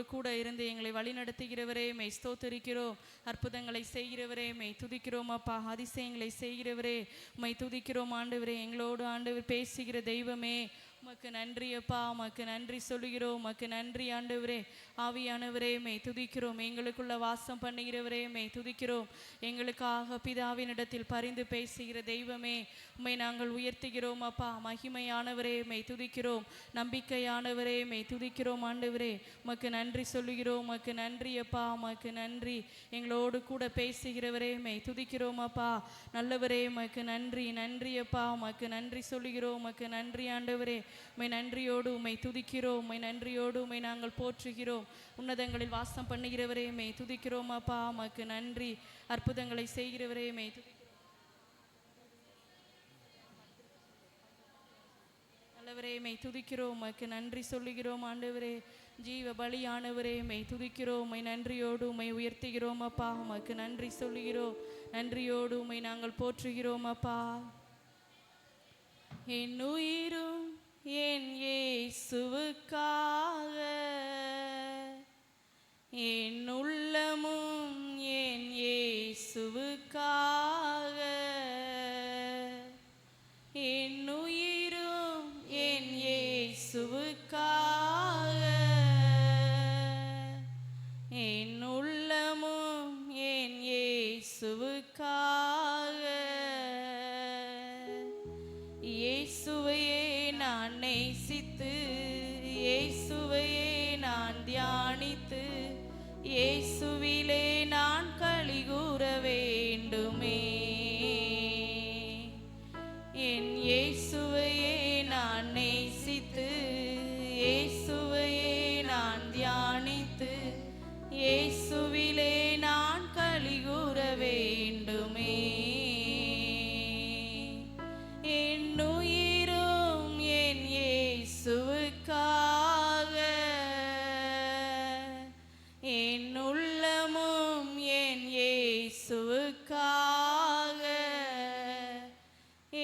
எங்களோடு கூட இருந்து எங்களை வழி நடத்துகிறவரே மெய் ஸ்தோத்தரிக்கிறோம். அற்புதங்களை செய்கிறவரே மெய் துதிக்கிறோம் அப்பா. அதிசயங்களை செய்கிறவரே மெய் துதிக்கிறோம் ஆண்டவரே. எங்களோடு ஆண்டவர் பேசுகிற தெய்வமே உமக்கு நன்றி அப்பா. உமக்கு நன்றி சொல்லுகிறோம். உமக்கு நன்றி ஆண்டவரே. ஆவியானவரே மெய் துதிக்கிறோம். எங்களுக்குள்ள வாசம் பண்ணுகிறவரே மெய் துதிக்கிறோம். எங்களுக்காக பிதாவினிடத்தில் பரிந்து பேசுகிற தெய்வமே உம்மை நாங்கள் உயர்த்துகிறோம் அப்பா. மகிமையானவரே மெய் துதிக்கிறோம். நம்பிக்கையானவரே மெய் துதிக்கிறோம் ஆண்டவரே. உமக்கு நன்றி சொல்லுகிறோம். உமக்கு நன்றி அப்பா. உமக்கு நன்றி. எங்களோடு கூட பேசுகிறவரே மெய் துதிக்கிறோம் அப்பா. நல்லவரே உமக்கு நன்றி. நன்றி அப்பா. உமக்கு நன்றி சொல்லுகிறோம். உமக்கு நன்றி ஆண்டவரே. உம்மை நன்றியோடு உம்மை துதிக்கிறோம். உம்மை நன்றியோடு உம்மை நாங்கள் போற்றுகிறோம். உன்னதங்களில் வாசம் பண்ணுகிறவரே மெய் துதிக்கிறோம் அப்பா. உமக்கு நன்றி. அற்புதங்களை செய்கிறவரே மெய் துதிக்கிறோம். நல்லவரே மெய் துதிக்கிறோம். உமக்கு நன்றி சொல்லுகிறோம் ஆண்டவரே. ஜீவ பலியானவரே மெய் துதிக்கிறோம். உம்மை நன்றியோடு உம்மை உயர்த்துகிறோம் அப்பா. உமக்கு நன்றி சொல்லுகிறோம். நன்றியோடு உம்மை நாங்கள் போற்றுகிறோம் அப்பா. என் உயிரும் என் இயேசுவுக்காக, என் உள்ளமும் என் இயேசுவுக்காக, என் உயிரும் என் இயேசுவுக்காக, என் உள்ளமும் என் இயேசுவுக்காக. இயேசுவையே நான் நேசித்து, இயேசுவையே நான் தியானித்து, இயேசுவிலே நான் களிகூர வேண்டுமே. என் இயேசுவையே நான் நேசித்து, இயேசுவையே நான் தியானித்து, இயேசுவிலே நான் களிகூர வேண்டுமே. என் உயிரும் என் இயேசுவுக்காக, என் உள்ளமும் என் இயேசுவுக்காக,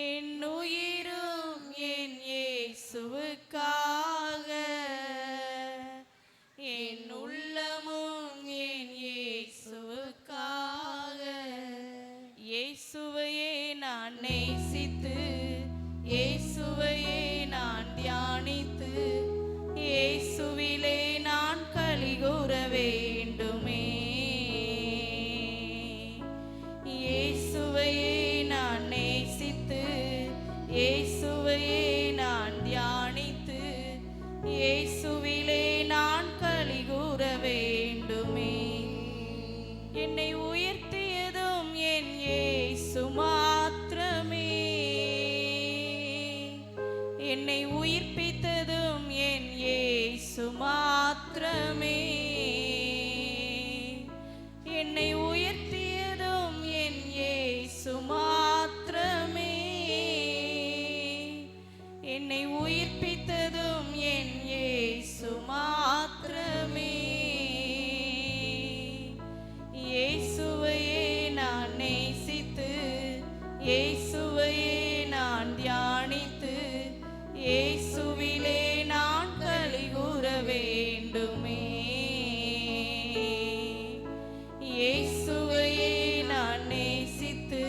என் உயிரும் என் இயேசுவுக்காக, என் உள்ளமும் என் இயேசுவுக்காக. இயேசுவையே நான் நேசித்து, இயேசுவையே நான் தியானித்து, இயேசுவிலே நான் களிகூர வேண்டுமே. இயேசுவையே நான் நேசித்து, இயேசுவையே நான் தியானித்து, இயேசுவிலே நான் களிகூர வேண்டுமே. என்னை உயர்த்தியதும் என் இயேசு மாத்திரமே, என்னை உயிர்ப்பித்ததும் என் இயேசு மாத்திரமே, என்னை உயர்த்தியதும் என் இயேசு மாத்திரமே, என்னை உயிர்ப்பித்ததும் என் இயேசு மாத்திரமே. இயேசுவையே நான் நேசித்து, இயேசுவையே நான் தியானித்து, இயேசுவிலே நான் களிகூர வேண்டுமே. இயேசுவையே நான் நேசித்து,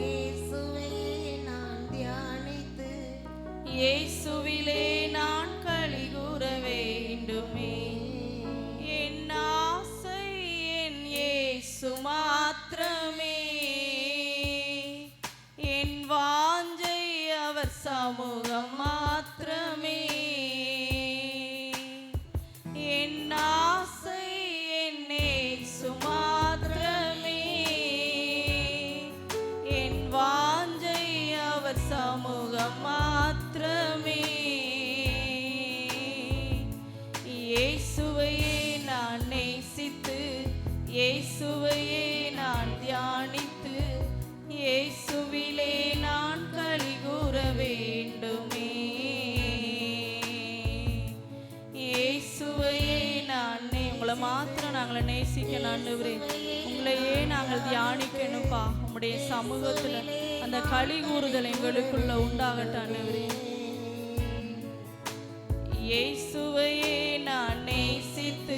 இயேசுவையே நான் தியானித்து, இயேசுவிலே நான் களிகூர வேண்டுமே. என் ஆசை என் இயேசு மாத்திரமே, என் வாஞ்சை அவர் சமூகம் மாத்திரமே. என் ஆசை என் இயேசு மாத்திரமே, என் வாஞ்சை அவர் சமூகம் மாத்திரமே. இயேசுவையே நான் நேசித்து, இயேசுவையே நான் தியானித்து, இயேசுவிலே நான் களிகூர வேண்டுமே. இயேசுவையே நான் உங்களை மாத்திரம் நாங்களை நேசிக்கணும் ஆண்டவரே. உங்களையே நாங்கள் தியானிக்கணும்ப்பா. உங்களுடைய சமூகத்துல அந்த களிகூறுதல் எங்களுக்குள்ள உண்டாகட்டும் ஆண்டவரே. இயேசுவையே நான் நேசி நேசித்து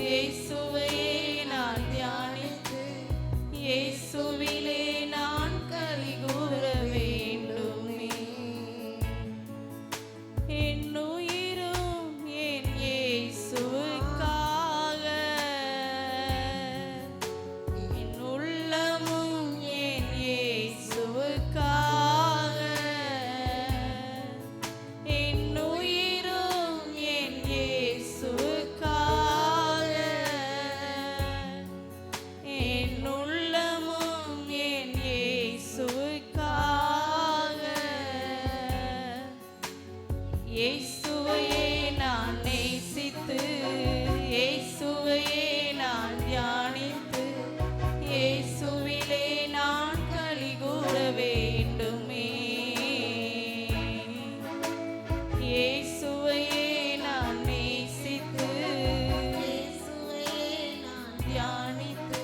இயேசுவையே நான் தியானித்து இயேசுவிலே நான் கலிகூர வேண்டுமே. என் உயிரும் என் இயேசுவுக்காக, என் உள்ளமும் என் இயேசுவுக்காக, என் உயிரும் என் இயேசுவுக்காக, என் உள்ளமும் என் இயேசுவுக்காக. இயேசுவையே நான் நேசித்து இயேசுவையே நான் தியானித்து இயேசுவிலே நான் கலிகூர வேண்டுமே. இயேசுவையே நான் நேசித்து இயேசுவையே நான் தியானித்து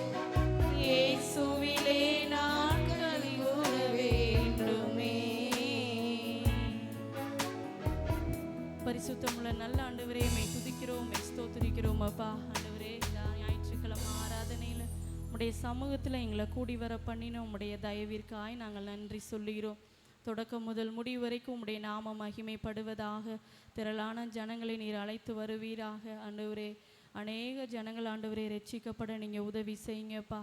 இயேசுவிலே நான் கலிகூர வேண்டுமே. பரிசுத்தமுள்ள நல்ல ஆண்டவரே, மை துதிக்கிறோம், மை ஸ்தோத்திரிக்கிறோம் அப்பா. ஆண்டவரே, இந்த ஞாயிற்றுக்கிழமை ஆராதனையில் உம்முடைய சமூகத்தில் எங்களை கூடி வர பண்ணின உம்முடைய தயவிற்காய் நாங்கள் நன்றி சொல்லுகிறோம். தொடக்கம் முதல் முடிவு வரைக்கும் உம்முடைய நாம மகிமைப்படுவதாக. திரளான ஜனங்களை நீர் அழைத்து வருவீராக. ஆண்டவரே, அநேக ஜனங்கள் ஆண்டவரே ரட்சிக்கப்பட நீங்கள் உதவி செய்யுங்கப்பா.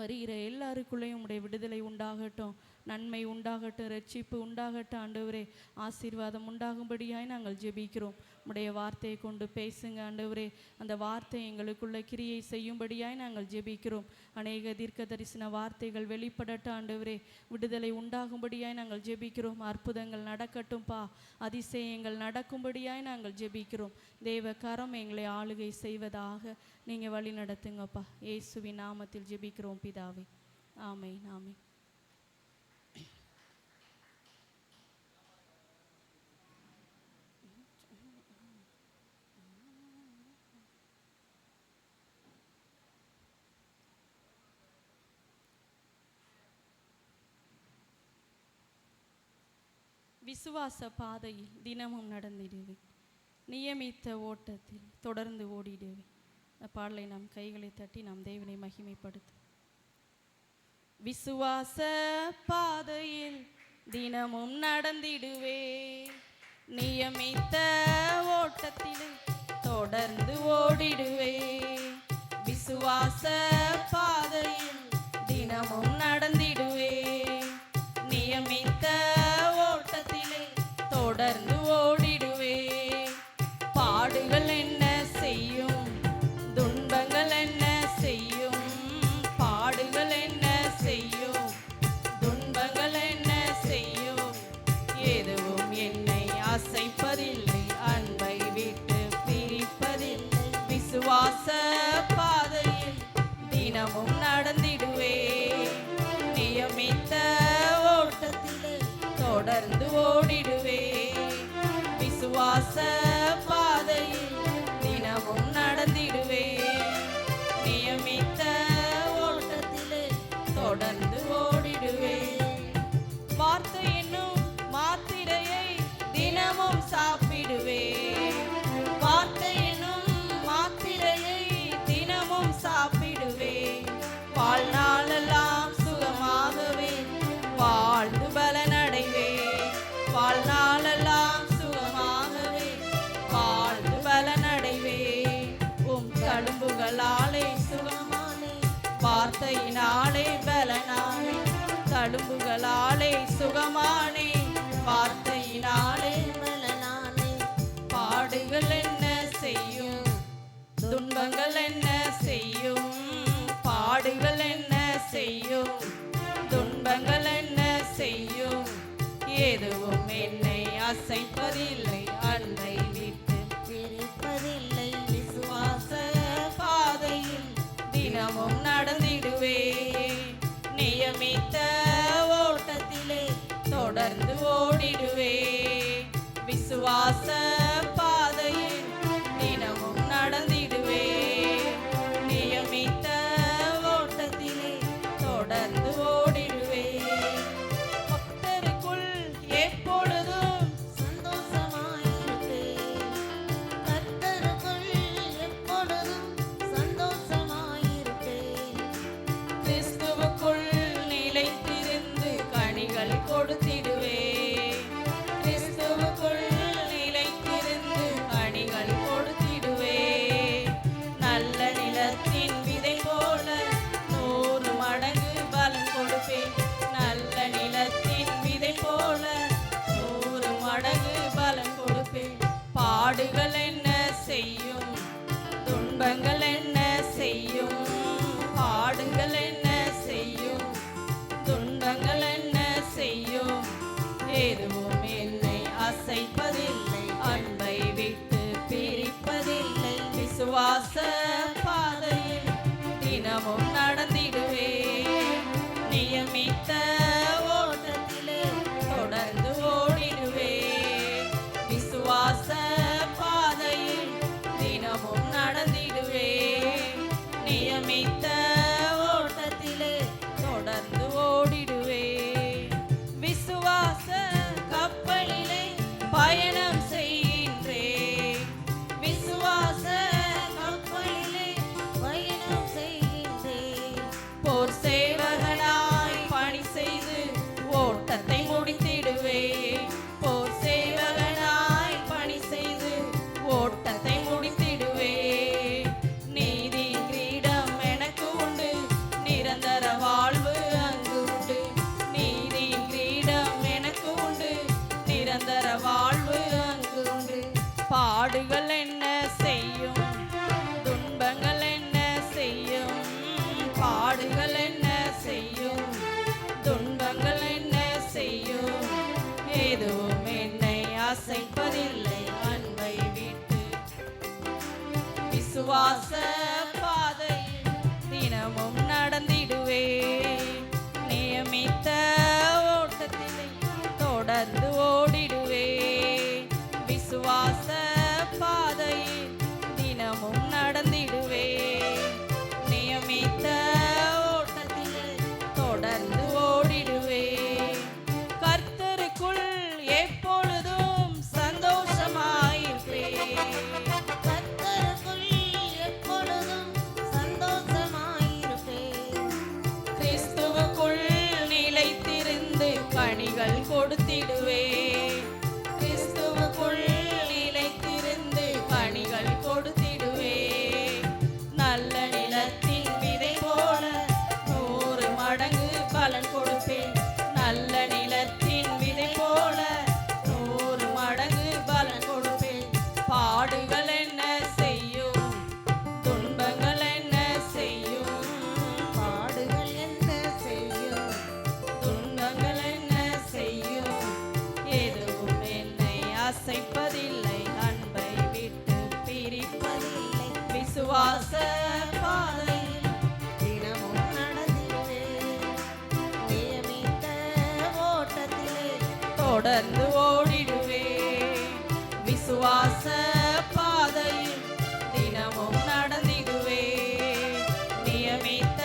வருகிற எல்லாருக்குள்ளேயும் உம்முடைய விடுதலை உண்டாகட்டும், நன்மை உண்டாகட்டும், ரட்சிப்பு உண்டாகட்டும். ஆண்டவரே, ஆசீர்வாதம் உண்டாகும்படியாய் நாங்கள் ஜெபிக்கிறோம். உம்முடைய வார்த்தையை கொண்டு பேசுங்க ஆண்டவரே. அந்த வார்த்தை எங்களுக்குள்ள கிரியை செய்யும்படியாய் நாங்கள் ஜெபிக்கிறோம். அநேக தீர்க்க தரிசன வார்த்தைகள் வெளிப்படட்டும் ஆண்டவரே. விடுதலை உண்டாகும்படியாய் நாங்கள் ஜெபிக்கிறோம். அற்புதங்கள் நடக்கட்டும்பா, அதிசயங்கள் நடக்கும்படியாய் நாங்கள் ஜெபிக்கிறோம். தேவ கரம் எங்களை ஆளுகை செய்வதாக நீங்கள் வழி நடத்துங்கப்பா. இயேசுவின் நாமத்தில் ஜெபிக்கிறோம் பிதாவே, ஆமென், ஆமென். விசுவாச பாதையில் தினமும் நடந்திடுவேன், நியமித்த ஓட்டத்தில் தொடர்ந்து ஓடிடுவேன். இந்த பாடலை நாம் கைகளை தட்டி நாம் தேவனை மகிமைப்படுத்தும். விசுவாச பாதையில் தினமும் நடந்திடுவேன், நியமித்த ஓட்டத்தில் தொடர்ந்து ஓடிடுவேன். விசுவாச பாதையில் தினமும் நடந்திடுவேன், நியமித்த ஓட்டத்திலே தொடர்ந்து ஓடிடுவேன். பாடுகள் என்ன செய்யும், துன்பங்கள் என்ன செய்யும், பாடுகள் என்ன செய்யும், துன்பங்கள் என்ன செய்யும், எதுவும் என்னை அசைப்பதில்லை, அன்பை விட்டு பிரிப்பதில்லை. விசுவாச பாதையில் தினமும் நடந்திடுவேன், நியமித்த ஓட்டத்திலே தொடர்ந்து ஓடிடுவேன். விசுவாச பாதையில் தினமும் நடந்திடுவேன், நியமித்த ஓட்டத்திலே தொடர்ந்து ஓடிடுவேன். வார்த்தை என்னும் மாத்திரையை தினமும் சாப்பிடுவேன், வார்த்தை என்னும் மாத்திரையை தினமும் சாப்பிடுவேன். வாழ்நாளெல்லாம் சுகமாகவே வாழ்ந்து பலனடைவேன், வாழ்நாளெல்லாம் சுகமாகவே வாழ்ந்து பலனடைவேன். உம் தழும்புகளாலே சுகமானே, வார்த்தையினாலே பலனானே. தழும்புகளாலே சுகமானே, வார்த்தையினாலே பலனானே. பாடுகள் என்ன செய்யும், துன்பங்கள் என்ன செய்யும், பாடுகள் என்ன செய்யும், துன்பங்கள் என்ன செய்யும், எதுவும் என்னை அசைப்பதில்லை, அன்பை விட்டு பிரிப்பதில்லை. விசுவாச பாதையில் தினமும் நடந்திடுவேன், நியமித்த ஓட்டத்திலே தொடர்ந்து ஓடிடுவேன். விசுவாச பாதையில் தினமும் நடந்திடுவேன், நியமித்த ஓட்டத்திலே தொடர்ந்து ஓடிடுவேன். பக்தருக்குள் எப்பொழுதும் சந்தோஷமாயிருப்பேன், கர்த்தருக்குள் துன்பங்கள் என்ன செய்யும், பாடுகள் என்ன செய்யும், துன்பங்கள் என்ன செய்யும், எதுவும் என்னை அசைப்பதில்லை, அன்பை விட்டு பிரிப்பதில்லை. விசுவாச பாதையில் தினமும் நடந்திடுவேன், நியமித்த ஓட்டத்திலே தொடர்ந்து ஓடிடுவேன். விசுவாச பாதையில் தினமும் நடந்திடுவேன், நியமித்த ஓட்டத்திலே தொடர்ந்து ஓடிடுவேன். விசுவாச கப்பலிலே பயணம் செய்கின்றேன், விசுவாச கப்பலிலே பயணம் செய்கின்றேன். போர் சேவகனாய் பணி செய்து ஓட்டத்தை முடித்திடுவேன். போர் சேவகனாய் பணி செய்து ஓட்டத்தை முடித்திடுவேன். நீதி கிரீடம் எனக்கு உண்டு, நிரந்தர வாழ்வு அங்கு உண்டு. நீதி கிரீடம் எனக்கு உண்டு, நிரந்தர வாழ்வு அங்கு உண்டு. பாடுகள் என்ன செய்யும், துன்பங்கள் என்ன செய்யும், பாடுகள் என்ன செய்யும், துன்பங்கள் என்ன செய்யும், எதுவும் என்னை அசைப்பதில்லை, அன்பை விட்டு. விசுவாச பாதையில் தினமும் நடந்திடுவேன், நியமித்த ஓட்டத்திலே தொடர்ந்து ஓடிடுவேன். விசுவாச பாதையில் தினமும் நடந்திடுவேன், நியமித்த ஓட்டத்திலே தொடர்ந்து ஓடிடுவேன். கர்த்தருக்குள் எப்பொழுதும் சந்தோஷமாயிருப்பேன், கர்த்தருக்குள் எப்பொழுதும் சந்தோஷமாயிருப்பேன். கிறிஸ்துவுக்குள் நிலைத்திருந்து கனிகள் கொடுத்திடுவேன். கிறிஸ்துவுக்குள் நிலைத்திருந்து கனிகள் கொடுத்திடுவேன். நல்ல நிலத்தின் விதை போல 100 மடங்கு பலன் கொடுப்பேன். நல்ல நிலத்தின் விதை போல 100 மடங்கு பலன் கொடுப்பேன். பாடுகள் என்ன செய்யும், துன்பங்கள் என்ன செய்யும், பாடுகள் என்ன செய்யும், துன்பங்கள் என்ன செய்யும், எதுவும் என்னை அசைப்பதில்லை, அன்பை விட்டு பிரிப்பதில்லை. விசுவாச பாதையில் தினமும் நடந்திடுவேன், நியமித்த ஓட்டத்திலே தொடர்ந்து ஓடிடுவேன். விசுவாச பாதையில் தினமும் நடந்திடுவேன், நியமித்த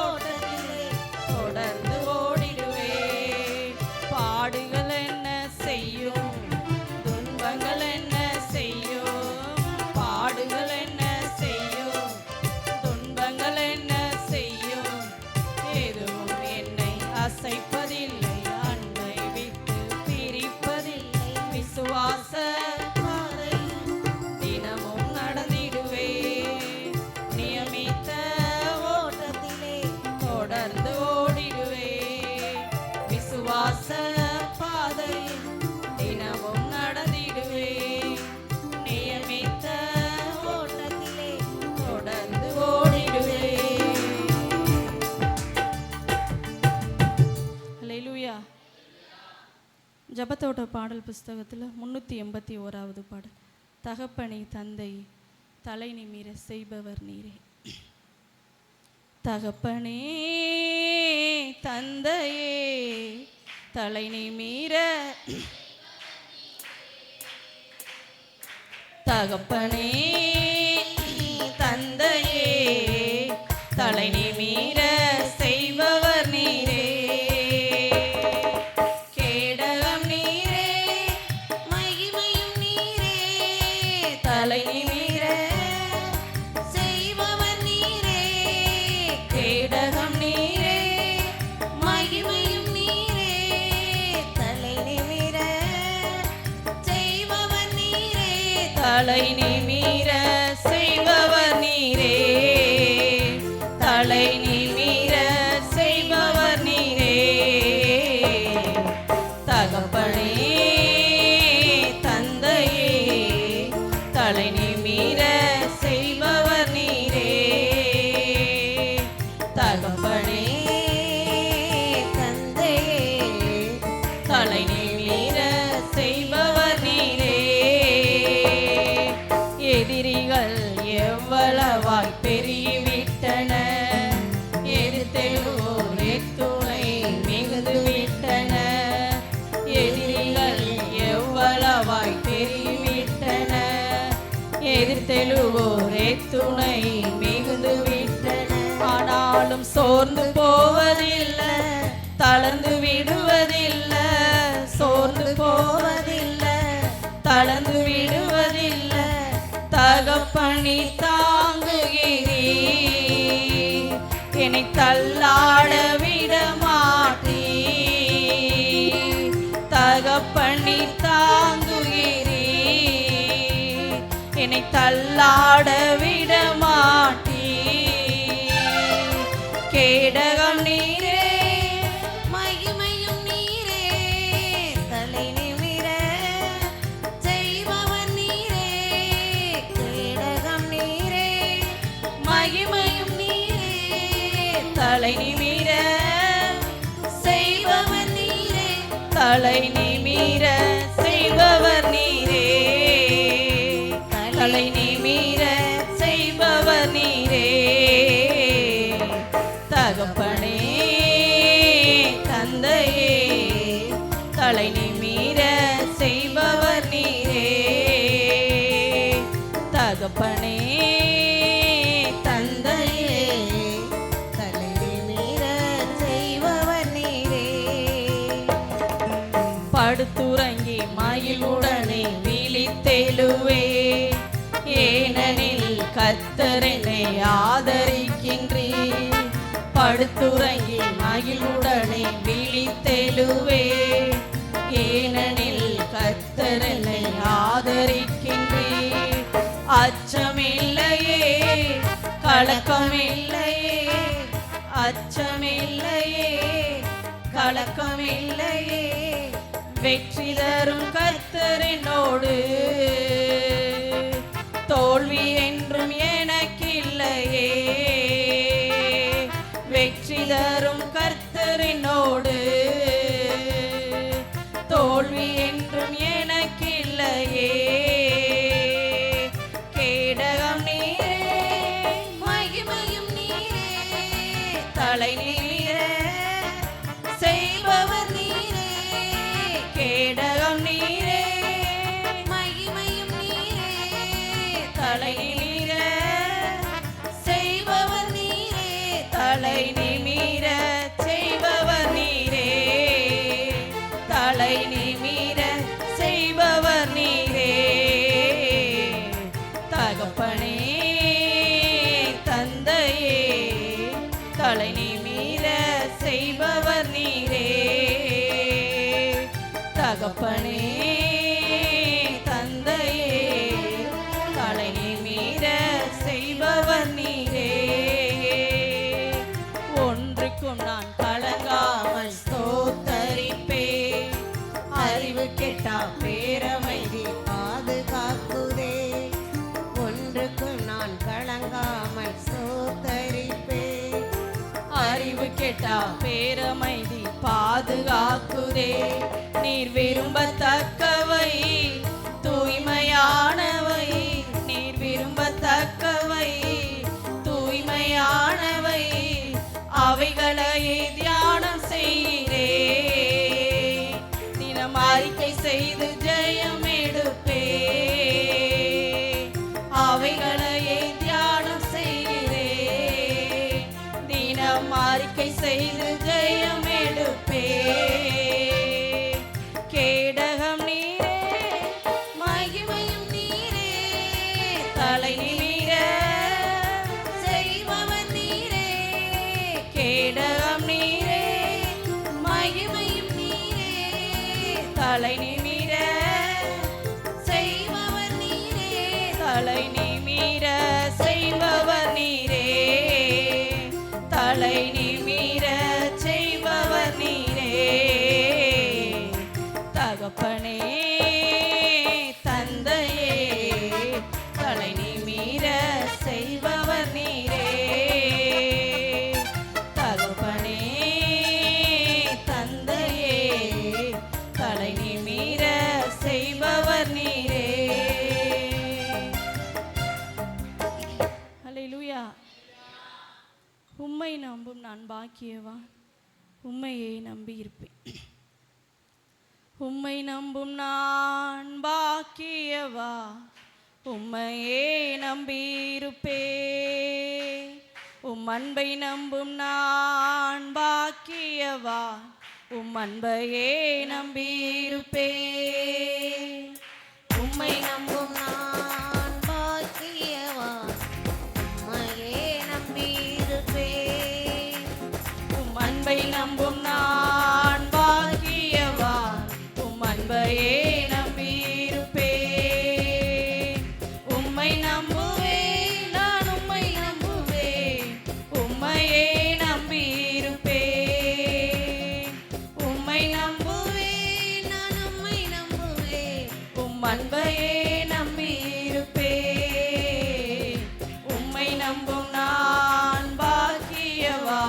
ஓட்டத்திலே தொடர்ந்து ஓடிடுவேன். பாடுகள் என்ன செய்யும், துன்பங்கள் என்ன செய்யும், பாடுகள் என்ன செய்யும், துன்பங்கள் என்ன செய்யும், எதுவும் என்னை அசைப்பதில்லை, அன்பை விட்டு பிரிப்பதில்லை. விசுவாச பாதையில் தினமும் நடந்திடுவேன், நியமித்த ஓட்டத்திலே தொடர்ந்து ஓடிடுவேன். விசுவாச பாதையில் தினமும் நடந்திடுவேன், நியமித்த ஓட்டத்திலே தொடர்ந்து ஓடிடுவேன். ஹல்லேலூயா. ஜபத்தோட பாடல் புஸ்தகத்தில் 381வது பாடல். தகப்பனே தந்தை தலை நிமிர செய்பவர் நீரே. தகப்பனே தந்தையே தலை நிமிர, தகப்பனே தந்தையே தலை நிமிர செய்பவர் நீரே. கேடகம் நீரே, மகிமையும் நீரே, தலை நிமிர செய்பவர் நீரே. கேடகம் நீரே, மகிமையும் நீரே, தலை நிமிர செய்பவர் நீரே. தலை நிமிர செய்பவர் நீரே. தலை நிமிர செய்பவர் நீரே. தகப்பனே தந்தையே தலை நிமிர செய்பவர் எதிரிகள் எவ்வளவாய் பெருகிவிட்டன, எதிர்த்தெழுவோர் எத்துணை மிகுந்து விட்டன. எதிரிகள் எவ்வளவாய் பெருகிவிட்டன, எதிர்த்தெழுவோர் எத்துணை மிகுந்து விட்டன. ஆனாலும் சோர்ந்து போவதில்லை, தளர்ந்து விடுவதில்லை, சோர்ந்து போவதில்லை, தளர்ந்து விடுவதில்லை. தகப்பனி தாங்குகிறீர், என்னை தள்ளாட விட மாட்டீர். தகப்பனி தாங்குகிறீர், என்னை தள்ளாட விட மாட்டீர். கேடகம் நீரே, மகிமையும் நீரே, தலை நிமிர செய்பவர் நீரே. கேடகம் நீரே, மகிமையும் நீரே, தலை நிமிர செய்பவர் நீரே. தலை நிமிர செய்பவர் நீரே, தலை நிமிர செய்பவர் நீரே. தகப்பனே தந்தையே, தலை நிமிர செய்பவர் நீரே. தகப்பனே தந்தையே, தலை நிமிர செய்பவர் நீரே. படுத்துறங்கி மகிழ்வுடனே விழித்தெழுவே, ஏனெனில் கர்த்தர் என்னை ஆதரிக்கின்றீர். படுத்துறங்கி மகிழ்வுடனே விழித்தெழுவே, ஏனெனில் கர்த்தர் என்னை ஆதரிக்கின்றீர். அச்சமில்லையே, கலக்கமில்லையே, அச்சமில்லையே, கலக்கமில்லையே. வெற்றி தரும் கர்த்தர் என்னோடு, தோல்வி என்றும் எனக்கில்லையே. வெற்றி தரும் கர்த்தர் என்னோடு, தோல்வி என்றும் எனக்கில்லையே. கேடகம் நீரே, மகிமையும் நீரே, தலை நிமிர செய்பவர் நீரே. கேடகம் நீரே, மகிமையும் நீரே, தலை நிமிர செய்பவர் நீரே. தலை நிமிர செய்பவர் நீரே, தலை நிமிர செய்பவர் நீரே. தகப்பனே தந்தையே, தலை நிமிர செய்பவர் நீரே. தகப்பனே தந்தையே, தலை நிமிர செய்பவர் நீரே. ஒன்றுக்கும் நான் கலங்காமல் ஸ்தோத்தரிப்பேன், அறிவு கெட்டா பேரமைதி பாதுகாக்குதே. ஒன்றுக்கு நான் கலங்காமல் சோத்தரிப்பேன். அறிவு கெட்டா பேரமைதி பாதுகாக்குதே. நீர் விரும்பத்தக்கவை தூய்மையானவை, நீர் விரும்பத்தக்கவை தூய்மையானவை, அவைகளையே தியானம் செய்கிறே. தினம் அறிக்கை செய்து ஜெயம் எடுப்பே, அவைகளையே தியானம் செய்கிறே. தினம் அறிக்கை செய்து ஜெயம் எடுப்பே. கேடகம் நீரே, மகிமையும் நீரே, தலை நிமிர செய்பவர் நீரே. கேடகம் நீரே, மகிமையும் நீரே, தலை நிமிர செய்பவர் நீரே. தலை நிமிர செய்பவர் நீரே, தலை நிமிர செய்பவர் நீரே. தகப்பனே தந்தையே, தலை நிமிர செய்பவர் நீரே. தகப்பனே தந்தையே, தலை நிமிர செய்பவர் நீரே. அல்லேலூயா. உம்மை நம்பும் நான் பாக்கியவான், உம்மையே நம்பி இருப்பேன். உம்மை நம்பும் நான் பாக்கியவா, உம்மையே நம்பியிருப்பேன். உம் அன்பை நம்பும் நான் பாக்கியவா, உம் அன்பையே நம்பியிருப்பேன். உம்மை நம்பும் நான் பாக்கியவான், உம்மையே நம்பியிருப்பேன். உம் அன்பை நம்பும் நான் பாக்கியவான், உம் அன்பையே நம்பியிருப்பேன். உம்மை நம்புவேன், நான் உம்மை நம்புவேன், உம்மையே நம்பியிருப்பேன். உம்மை நம்புவேன், நான் உம்மை நம்புவேன், உம் அன்பையே நம்பியிருப்பேன். உம்மை நம்பும் நான் பாக்கியவா,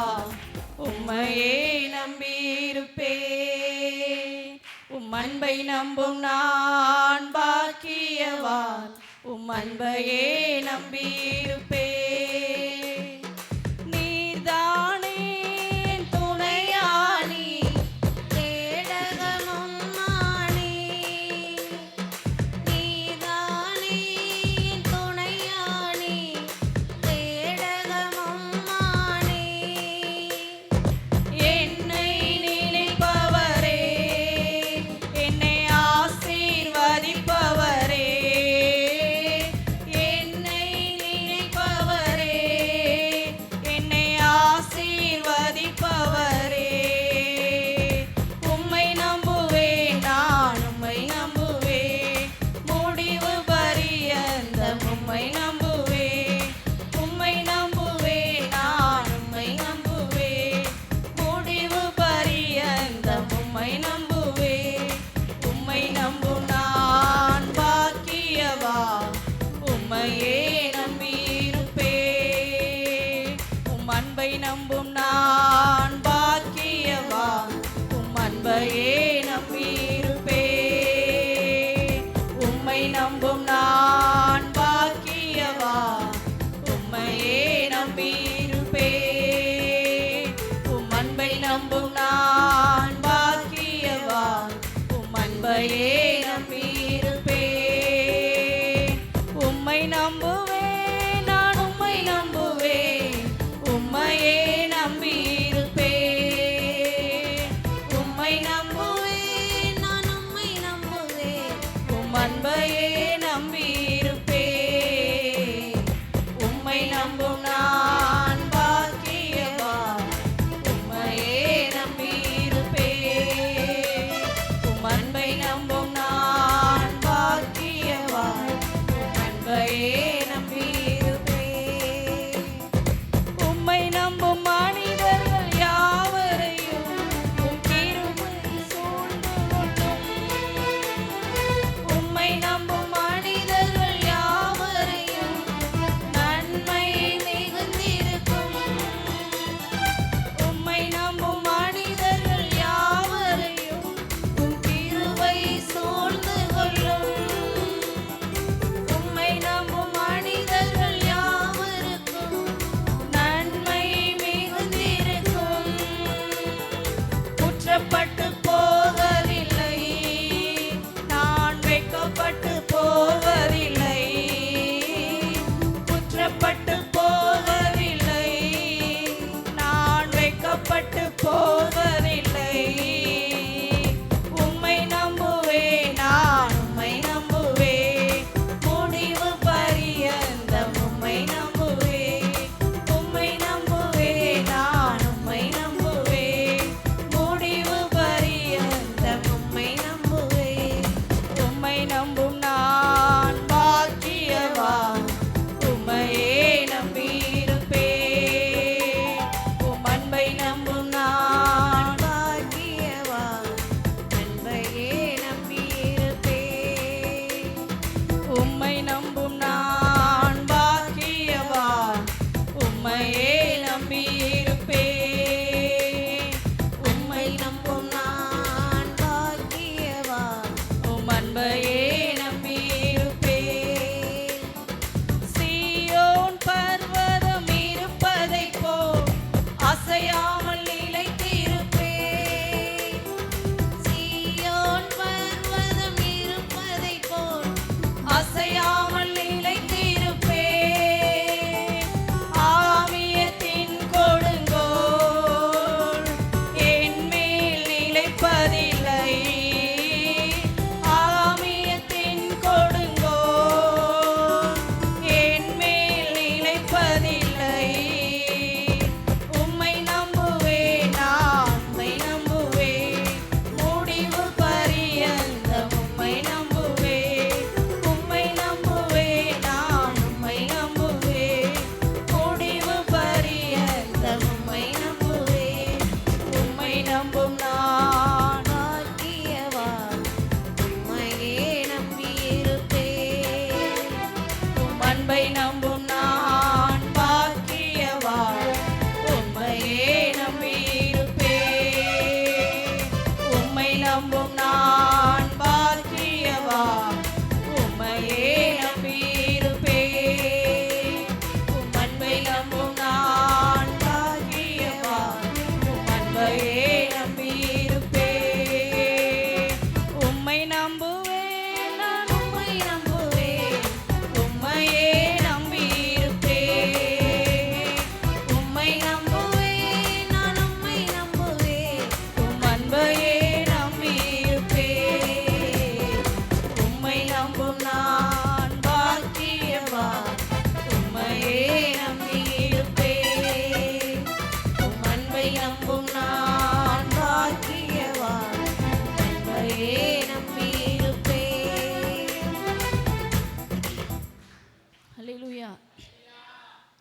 உம்மையே நம்பியிருப்பேன். உம் அன்பை நம்பும் நான் பாக்கியவான், உம் அன்பையே நம்பியிருப்பேன். நீர்தானே என் துணையானி, கேடகமும் மானே. நீதானே என் துணையானே, கேடகமும் மானே. என்னை நினைப்பவரே, என்னை ஆசீர்வதிப்பவரே. என்னை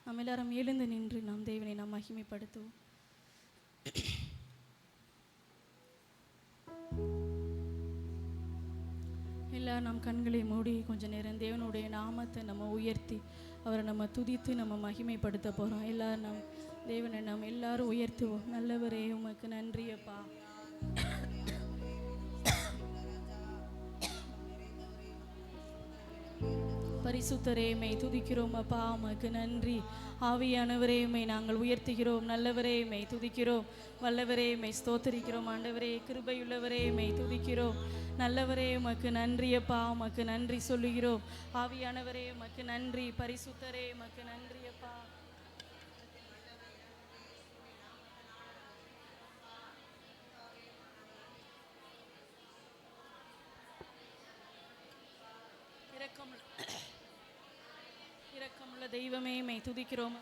நாம் எல்லாரும் எழுந்து நின்று நாம் தேவனை நாம் மகிமைப்படுத்துவோம். எல்லாரும் நாம் கண்களை மூடி கொஞ்ச நேரம் தேவனுடைய நாமத்தை நம்ம உயர்த்தி அவரை நம்ம துதித்து நம்ம மகிமைப்படுத்த போகிறோம். எல்லாரும் நாம் தேவனை நாம் எல்லாரும் உயர்த்துவோம். நல்லவரே உமக்கு நன்றி அப்பா. பரிசுத்தரே மை துதிக்கிறோம் அப்பா, உமக்கு நன்றி. ஆவியானவரே மை நாங்கள் உயர்த்துகிறோம். நல்லவரே மை துதிக்கிறோம். வல்லவரே மை ஸ்தோத்தரிக்கிறோம். ஆண்டவரே கிருபையுள்ளவரே மை துதிக்கிறோம். நல்லவரே உமக்கு நன்றி அப்பா, உமக்கு நன்றி சொல்லுகிறோம். ஆவியானவரே உமக்கு நன்றி. பரிசுத்தரே உமக்கு நன்றி அப்பா. இரக்கமுள்ள தெய்வமே மை துதிக்கிறோம்.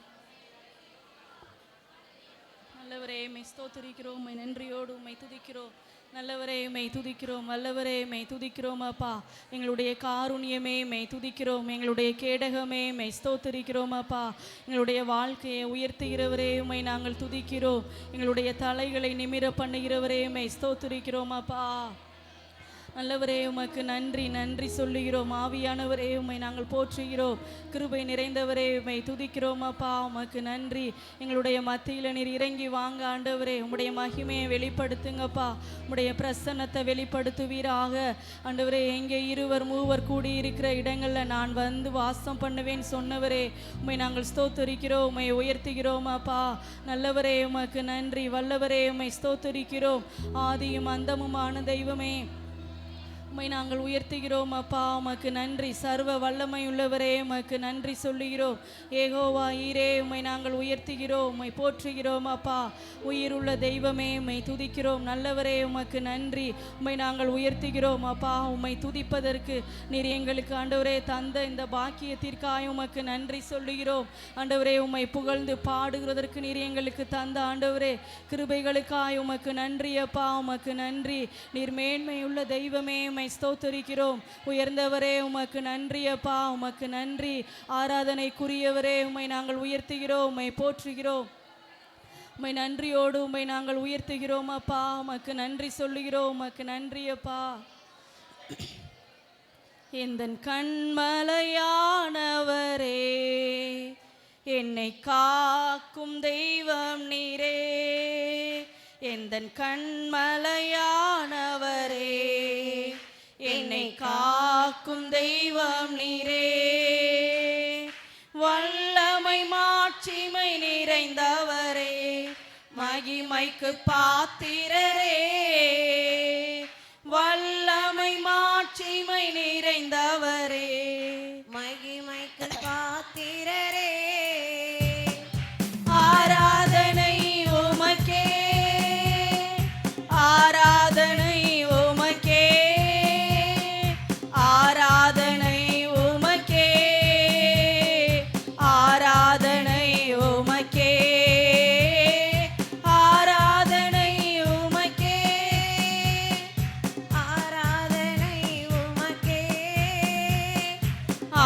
நல்லவரே மை ஸ்தோத்திரிக்கிறோம். மை நன்றியோடு மை துதிக்கிறோம். நல்லவரே மை துதிக்கிறோம். வல்லவரே மை துதிக்கிறோம் அப்பா. எங்களுடைய காருண்யமே மை துதிக்கிறோம். எங்களுடைய கேடகமே மை ஸ்தோத்திரிக்கிறோம் அப்பா. எங்களுடைய வாழ்க்கையை உயர்த்துகிறவரே உம்மை நாங்கள் துதிக்கிறோம். எங்களுடைய தலைகளை நிமிர பண்ணுகிறவரே மை ஸ்தோத்திரிக்கிறோம் அப்பா. நல்லவரே உமக்கு நன்றி நன்றி சொல்லுகிறோம். ஆவியானவரே உம்மை நாங்கள் போற்றுகிறோம். கிருபை நிறைந்தவரே உம்மை துதிக்கிறோம் அப்பா. உமக்கு நன்றி. எங்களுடைய மத்தியில் நீர் இறங்கி வாங்க ஆண்டவரே. உம்முடைய மகிமையை வெளிப்படுத்துங்கப்பா. உம்முடைய பிரசன்னத்தை வெளிப்படுத்துவீராக ஆண்டவரே. எங்கே இருவர் மூவர் கூடி இருக்கிற இடங்களில் நான் வந்து வாசம் பண்ணுவேன் சொன்னவரே உம்மை நாங்கள் ஸ்தோத்தரிக்கிறோம். உம்மை உயர்த்துகிறோம் அப்பா. நல்லவரே உமக்கு நன்றி. வல்லவரே உம்மை ஸ்தோத்தரிக்கிறோம். ஆதியும் அந்தமுமான தெய்வமே உம்மை நாங்கள் உயர்த்துகிறோம் அப்பா. உமக்கு நன்றி. சர்வ வல்லமை உள்ளவரே உமக்கு நன்றி சொல்லுகிறோம். ஏகோவா ஈரே உம்மை நாங்கள் உயர்த்துகிறோம். உம்மை போற்றுகிறோம் அப்பா. உயிருள்ள தெய்வமே உம்மை துதிக்கிறோம். நல்லவரே உமக்கு நன்றி. உம்மை நாங்கள் உயர்த்துகிறோம் அப்பா. உம்மை துதிப்பதற்கு நீர் எங்களுக்கு ஆண்டவரே தந்த இந்த பாக்கியத்திற்காக உமக்கு நன்றி சொல்லுகிறோம். ஆண்டவரே உம்மை புகழ்ந்து பாடுகிறதற்கு நீர் எங்களுக்கு தந்த ஆண்டவரே கிருபைகளுக்காய் உமக்கு நன்றி அப்பா. உமக்கு நன்றி. நீர் மேன்மையுள்ள தெய்வமே உம்மை ஸ்தோத்தரிக்கிறோம். உயர்ந்தவரே உமக்கு நன்றி அப்பா. உமக்கு நன்றி. ஆராதனைக்குரியவரே உம்மை நாங்கள் உயர்த்துகிறோம். உம்மை போற்றுகிறோம். உம்மை நன்றியோடு உம்மை நாங்கள் உயர்த்துகிறோம் அப்பா. உமக்கு நன்றி சொல்லுகிறோம். உமக்கு நன்றி அப்பா. எந்தன் கண்மலையானவரே என்னை காக்கும் தெய்வம் நீரே. எந்தன் கண்மலையானவரே என்னை காக்கும் தெய்வம் நீரே. வல்லமை மாட்சிமை நிறைந்தவரே மகிமைக்கு பாத்திரரே. வல்லமை மாட்சிமை நிறைந்தவரே மகிமைக்கு பாத்திரரே. ஆராதனை உமக்கே. ஆராதனை உமக்கே. ஆராதனை உமக்கே. ஆராதனை உமக்கே. ஆராதனை உமக்கே. ஆராதனை உமக்கே.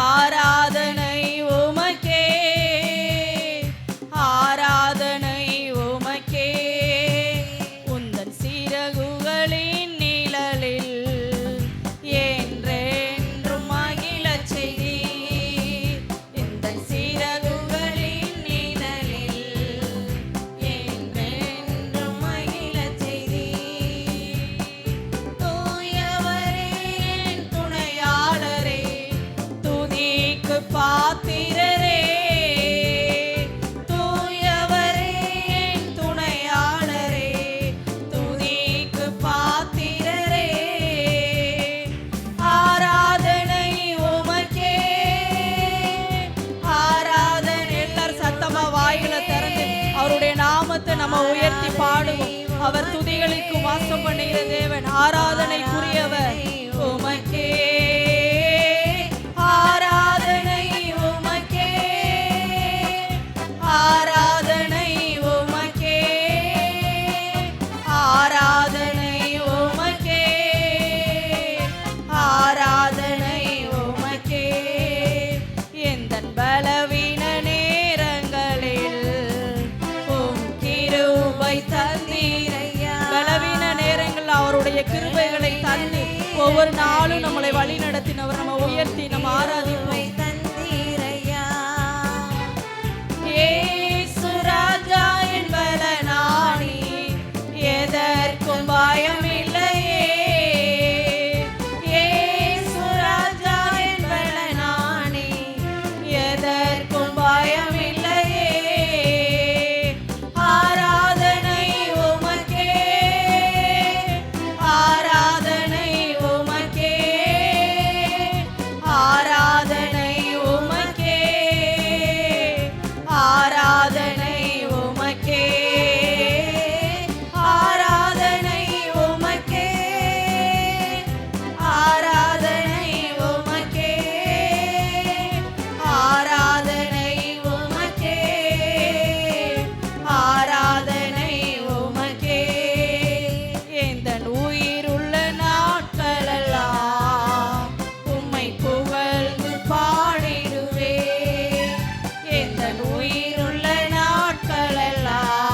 ஆராதனை உமக்கே. ஆராதனை உமக்கே. உந்தன் சிறகுகளின் நிழலில் என்றென்றும் மகிழச் செய்தி. உந்தன் சிறகுகளின் நிழலில் என்றென்றும் மகிழச் செய்தி. தூயவரே என் துணையாளரே துதிக்கு பாத்திரரே. தூயவரே என் துணையாளரே துதிக்கு பாத்திரரே. ஆராதனை உமக்கே. ஆராதனை. எல்லாரும் சத்தமா வாய்களை திறந்து அவருடைய நாமத்தை நம்ம உயர்த்தி பாடுவோம். அவர் துதிகளுக்கு வாசம் பண்ணுகிற தேவன். ஆராதனைக்குரியவர் உமக்கே. ஆராதனை உமக்கே. ஆராதனை உமக்கே. ஆராதனை உமக்கே. ஆராதனை உமக்கே. எந்தன் பலவீன நேரங்கள் ஒவ்வொரு நாளும் நம்மளை வழி நடத்தினவர். நம்ம உயர்த்தி நம்ம ஆராதிப்போம். தந்தீரையா இயேசு ராஜா என் பலனானி, எதற்கும் பயம் இல்லையே. இயேசு ராஜா என் பலனானி, எதற்கும் பயம் இல்லையே. ஆராதனை உமக்கே, ஆராதனை உமக்கே, ஆராதனை உமக்கே, ஆராதனை உமக்கே, ஆராதனை உமக்கே, ஆராதனை உமக்கே, ஆராதனை உமக்கே, ஆராதனை உமக்கே. எந்தன் உயிருள்ள நாட்களெல்லாம் உம்மை புகழ்ந்து பாடிடுவே. எந்தன் உயிருள்ள நாட்களெல்லாம்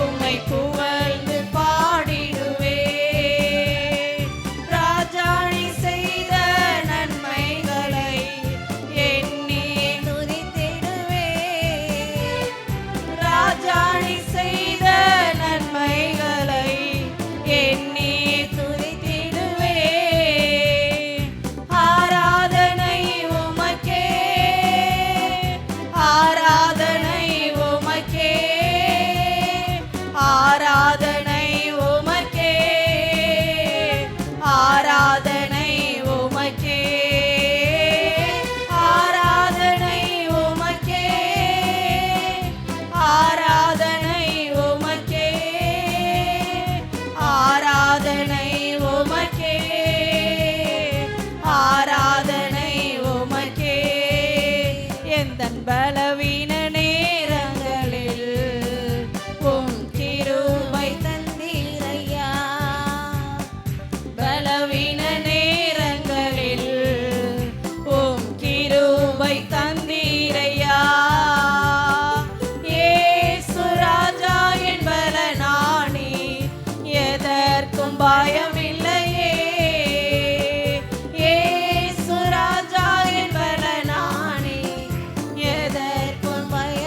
உம்மை புகழ்ந்து பாடிடுவே. ராஜாணி செய்த நன்மைகளை எண்ணி துதித்திடுவே ராஜாணி செய்த நன்மைகளை எண்ணி துதித்திடுவே. ஆராதனை உமக்கே, ஆராதனை உமக்கே, ஆராதனை உமக்கே, ஆராதனை உமக்கே, ஆராதனை உமக்கே, ஆராதனை உமக்கே, ஆராதனை உமக்கே, ஆராதனை உமக்கே. எந்தன் பலவீன நேரங்களில் உம் கிருபை தந்தீரையா பலவீன நேரங்களில் உம் கிருபை தந்தீரையா. இயேசு ராஜா என் பலனானி, எதற்கும் பயம் இல்லையே. இயேசு ராஜா என் பலனானி, எதற்கும் பயம்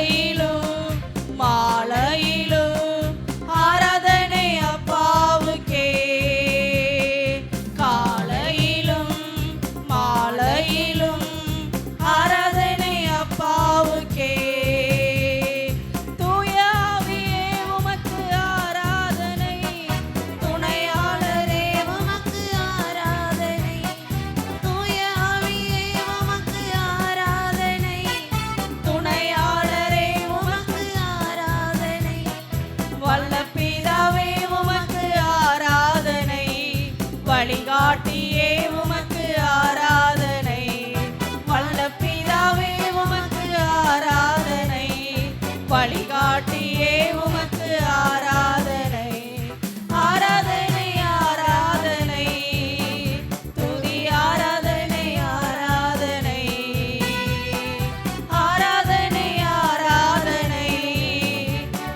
காலையிலும் மாலையிலும் ஆராதனை அப்பாவுக்கே. காலையிலும் மாலையிலும் ஆராதனை அப்பாவுக்கே. தூய ஆவியே உமக்கு ஆராதனை, துணையாளரே உமக்கு ஆராதனை. தூய ஆவியே உமக்கு ஆராதனை. துணையாளரே உமக்கு ஆராதனை. வல்ல பிதாவே உமக்கு ஆராதனை, வழிகாட்டியே உமக்கு ஆராதனை. வல்ல பிதாவே உமக்கு ஆராதனை, வழிகாட்டியே உமக்கு ஆராதனை. ஆராதனை ஆராதனை துதி ஆராதனை ஆராதனை. ஆராதனை ஆராதனை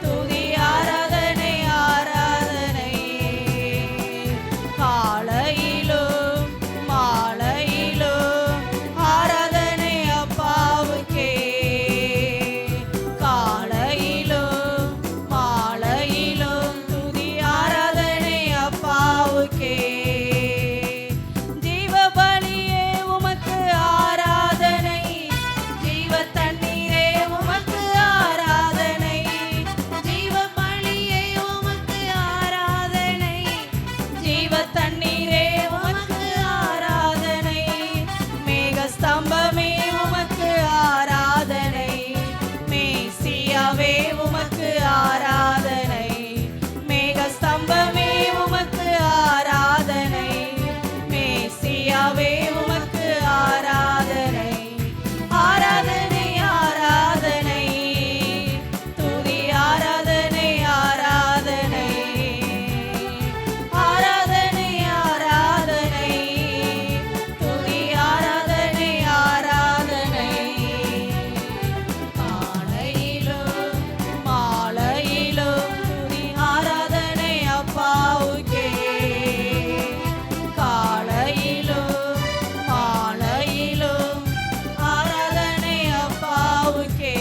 துதி ஆராதனை ஆராதனை. காலையிலும் மாலையிலும் ஆராதனை அப்பாவுக்கே. காலையிலும் மாலையிலும் துதி ஆராதனை அப்பாவுக்கே. ஜீவ பலியே உமக்கு ஆராதனை, ஜீவ தண்ணீரே உமக்கு ஆராதனை. ஜீவ பலியே உமக்கு ஆராதனை. ஜீவ தண்ணீரே உமக்கு ஆராதனை. மேக ஸ்தம்பமே உமக்கு ஆராதனை, மேசியாவே உமக்கு ஆராதனை. மேக ஸ்தம்பமே உமக்கு ஆராதனை, மேசியாவே உமக்கு ஆராதனை. ஆராதனை ஆராதனை துதி ஆராதனை ஆராதனை. ஆராதனை ஆராதனை துதி ஆராதனை ஆராதனை. காலையிலும் மாலையிலும் துதி ஆராதனை அப்பாவுக்கே. காலையிலும் மாலையிலும் ஆராதனை அப்பாவுக்கே.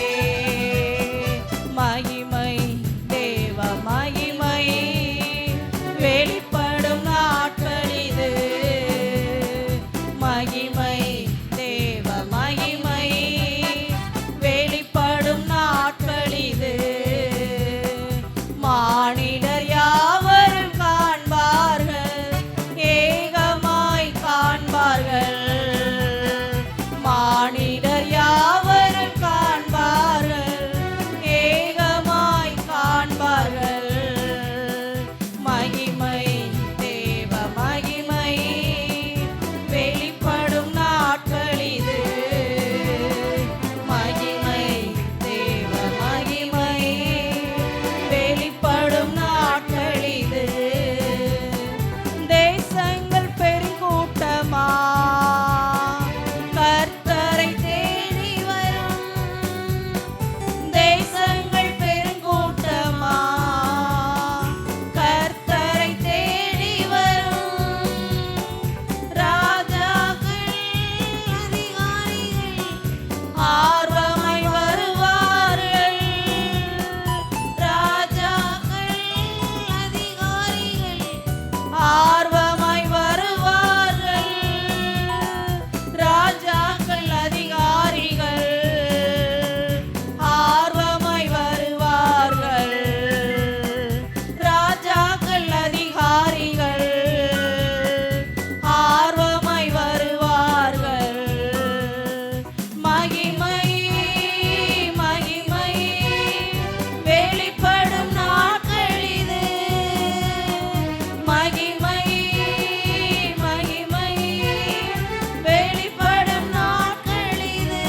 மகிமை தேவ மகிமை வெளிப்படும் நாட்கள் இது. மகிமை தேவ மகிமை வெளிப்படும் நாட்கள் இது. மானிடர் யாவரும் காண்பார்கள், ஏகமாய் காண்பார்கள். மானிடர் யாவரும் காண்பார்கள், ஏகமாய் காண்பார்கள். மகிமை தேவ மகிமை வெளிப்படும் நாட்கள் இது. மகிமை தேவ மகிமை வெளிப்படும் நாட்கள் இது. தேசங்கள் பெருங்கூட்டமா கர்த்தரை தேடி வரும். தேசங்கள் பெருங்கூட்டமா கர்த்தரை தேடி வரும். ராஜாக்கள் அதிகாரிகள் ஆர்வமாய் வருவார்கள். ராஜாக்கள் அதிகாரிகள் ஆர்வமாய் வருவார்கள். ராஜாக்கள் அதிகாரிகள் ஆர்வமாய் வருவார்கள். ராஜாக்கள் அதிகாரிகள் ஆர்வமாய் வருவார்கள். மகிமை மகிமை வெளிப்படும் நாட்கள் இது. மகிமை மகிமை வெளிப்படும் நாட்கள் இது.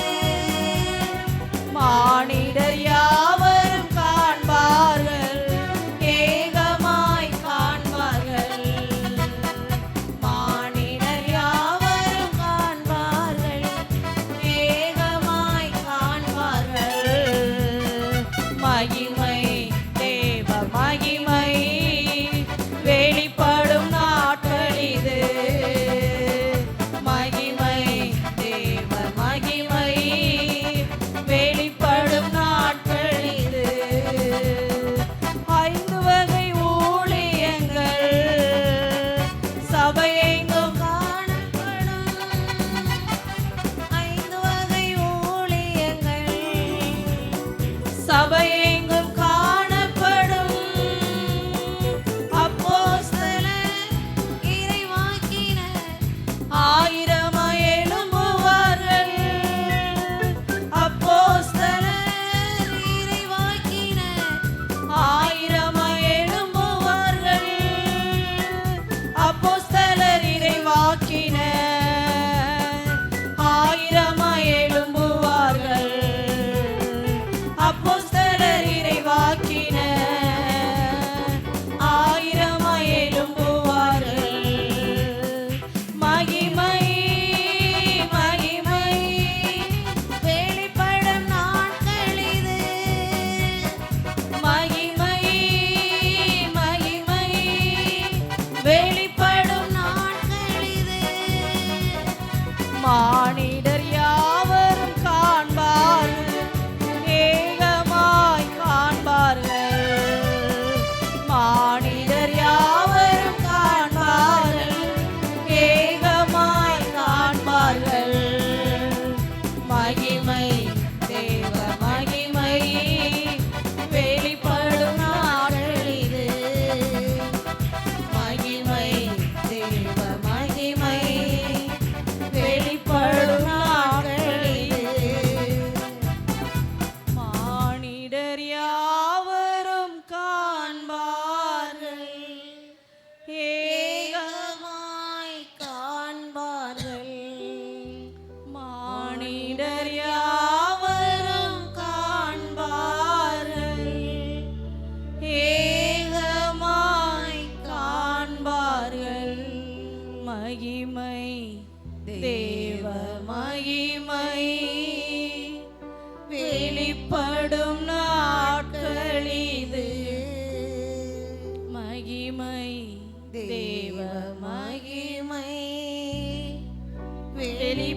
மானிடர் யாவரும் காண்பார்கள், ஏகமாய் காண்பார்கள். மானிடர் யாவரும் காண்பார்கள், ஏகமாய் காண்பார்கள். மகிமை தேவ மகிமை வெளிப்படும் நாட்கள் இது. மகிமை தேவ மகிமை வெளிப்படும் நாட்கள்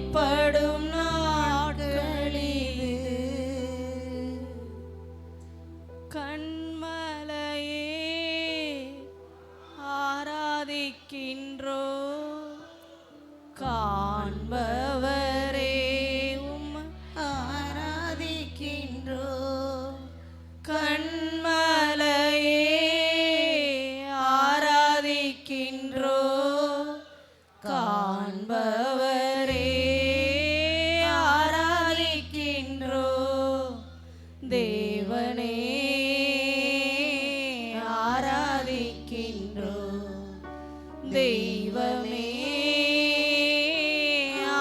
வெளிப்படும் நாட்களிது. கண்மலையே ஆராதிக்கின்றோ, காண்பவரே உம்மை ஆராதிக்கின்றோ. கண்மலையே ஆராதிக்கின்றோ, காண்பவரே ஆராதிக்கின்றோ. தேவனே ஆராதிக்கின்றோ, தெய்வமே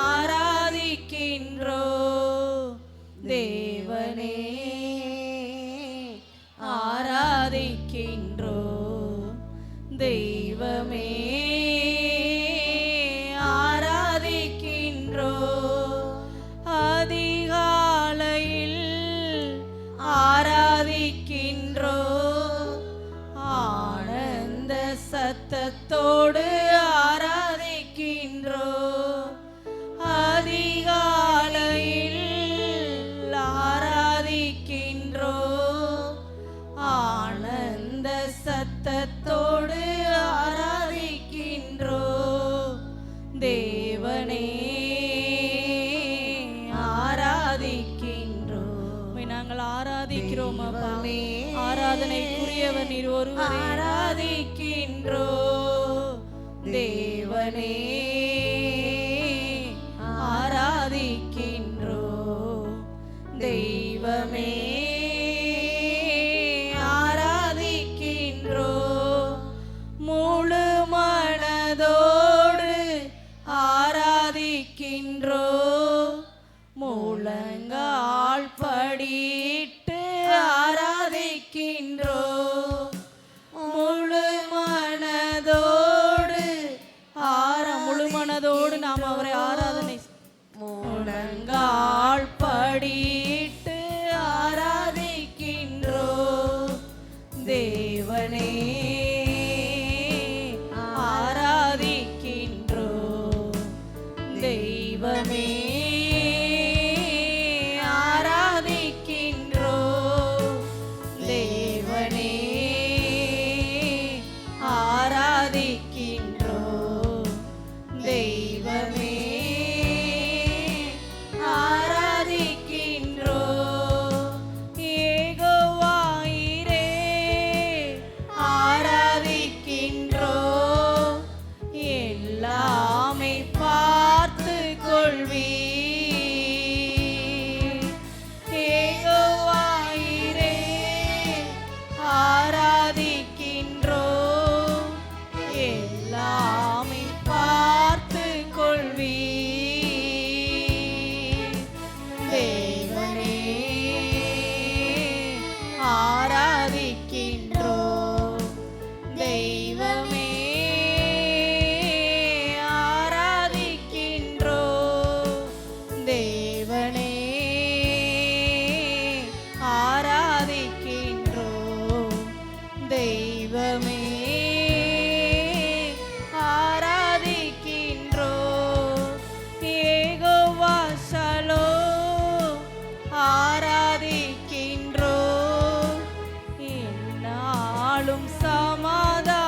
ஆராதிக்கின்றோ. தேவனே ஆராதிக்கின்றோ, தெய்வமே ஆராதிக்கின்றோ. அதிகாலையில் ஆராதிக்கின்றோ, ஆனந்த சத்தத்தோடு ஆராதிக்கின்றோ. அதிகாலையில் ஆராதிக்கின்றோ, ஆனந்த சத்தத்தோடு ஆராதிக்கின்றோ. தேவனே ஆராதிக்கின்றோ. உம்மை நாங்கள் ஆராதிக்கிறோம் அப்பா. ஆராதனைக்குரியவர் நீர் ஒருவரே. ஆராதிக்கின்றோ, தேவனே ஆராதிக்கின்றோ. தெய்வமே ஆராதிக்கின்றோ. முழு மனதோடு ஆராதிக்கின்றோ, முழங்கால் படியிட்டு ஆராதிக்கின்றோ. முழு மனதோடு முழு மனதோடு நாம் அவரை ஆராதனை முழங்கால் படியிட்டு ஆராதிக்கின்றோ. தேவனே ஆராதிக்கின்றோ, தெய்வமே ஆராதிக்கின்றோ. தேவனே ஆராதிக்கின்றோ, தெய்வமே ஆராதிக்கின்றோ. யெகோவாயிரே ஆராதிக்கின்றோ, எல்லாமே பார்த்து கொள்வீர். யெகோவாயிரே ஆராதிக்கின்றோ, எல்லாமே பார்த்து கொள்வீர். தேவனே ஆராதிக்கின்றோ, தெய்வமே ஆராதிக்கின்றோ. தேவனே ஆராதிக்கின்றோ, தெய்வமே ஆராதிக்கின்றோ. யெகோவா ஷலோம் ஆராதிக்கின்றோ, எந்நாளும் சமாதானமே.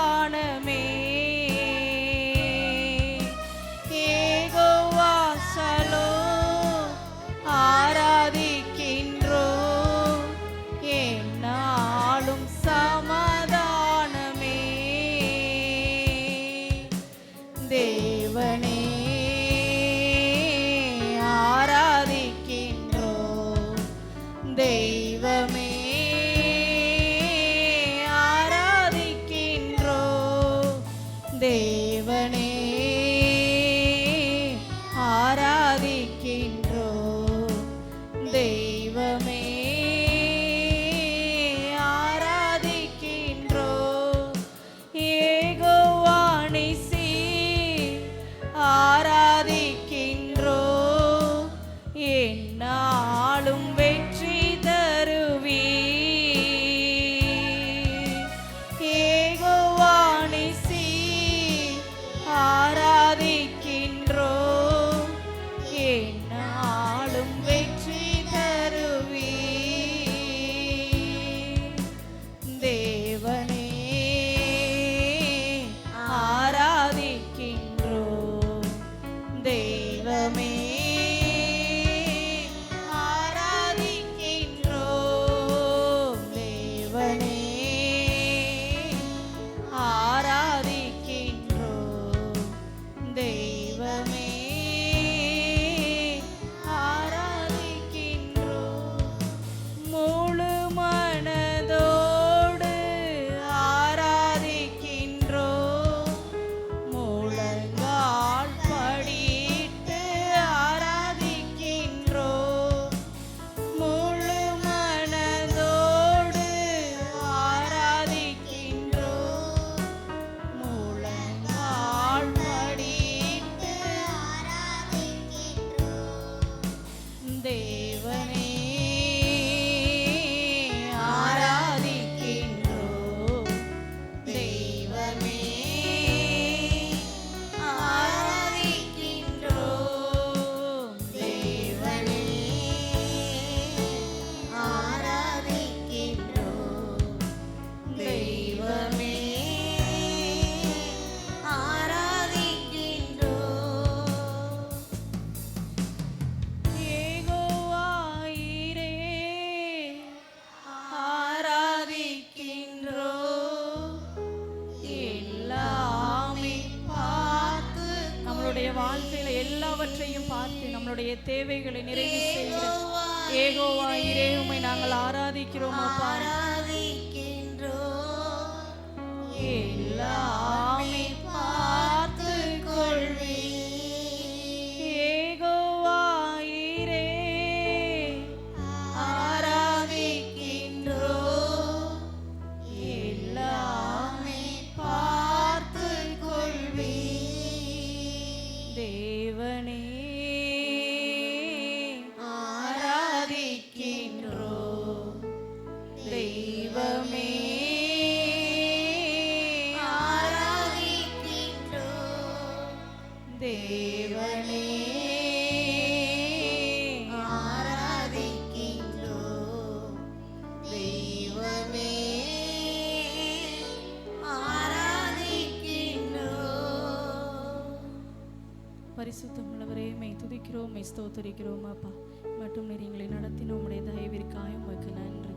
யெகோவா ஷலோம் ஆராதிக்கின்றோ, எந்நாளும் சமாதானமே. தேவனே ஆராதிக்கின்றோ, தெய்வமே ஆராதிக்கின்றோ. தேவனே ஆராதிக்கின்றோ, தெய்வமே ஆராதிக்கின்றோ. யெகோவா நிசி ஆராதிக்கின்றோ, எந்நாளும் வெற்றி தருவீர். யெகோவா நிசி ஆராதிக்கின்றோ, நம்முடைய தேவைகளை நிறைவு செய்கிற ஏகோவா இரே உம்மை நாங்கள் ஆராதிக்கிறோம் அப்பா. எல்லாமே பார்த்து கொள்வி ஏகோவா இரே ஆராதிக்கின்றோ. எல்லாமே பார்த்து கொள்வி தேவனே ஆராதிக்கின்றோ. தெய்வமே தேவனே ஆராதிக்கின்றோ. தெய்வமே ஆராதிக்கின்றோ. பரிசுத்தமுள்ளவரே மெய் துதிக்கிறோம், மெய் ஸ்தோத்தரிக்கிறோம் அப்பா. மற்றும் நீர் எங்களை நடத்தின உம்முடைய தயவிற்காய் உமக்கு நன்றி.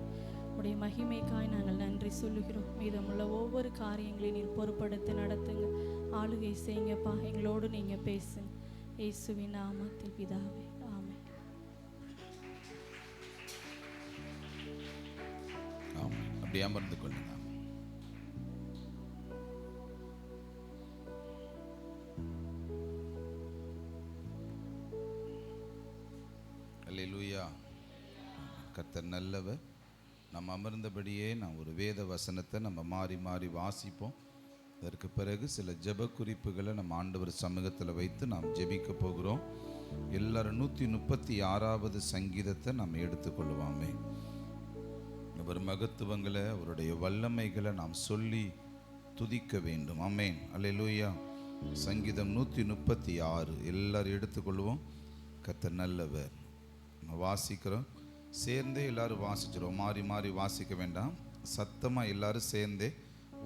உடைய மகிமைக்காய் நாங்கள் நன்றி சொல்லுகிறோம். மீதமுள்ள ஒவ்வொரு காரியங்களையும் நீர் பொறுப்படுத்தி நடத்துங்க, ஆளுகை செய்யுங்கப்பா. எங்களோடு நீங்க பேசுங்க. இயேசுவின் நாமத்தில் பிதாவே, ஆமென். அப்படியே அமர்ந்து கொள்ளுங்க. அல்லேலூயா. கர்த்தர் நல்லவர். நம்ம அமர்ந்தபடியே நான் ஒரு வேத வசனத்தை நம்ம மாறி மாறி வாசிப்போம். அதற்கு பிறகு சில ஜெப குறிப்புகளை நம்ம ஆண்டவர் சமூகத்தில் வைத்து நாம் ஜெபிக்க போகிறோம். எல்லாரும் 136வது சங்கீதத்தை நம்ம எடுத்துக்கொள்ளுவாமே. அவர் மகத்துவங்களை, அவருடைய வல்லமைகளை நாம் சொல்லி துதிக்க வேண்டும். ஆமென். அல்லேலூயா. சங்கீதம் 136 எல்லாரும் எடுத்துக்கொள்வோம். கர்த்தர் நல்லவர். நம்ம வாசிக்கிறோம், சேர்ந்தே எல்லாரும் வாசிச்சிடும். மாறி மாறி வாசிக்க வேண்டாம், சத்தமாக எல்லாரும் சேர்ந்தே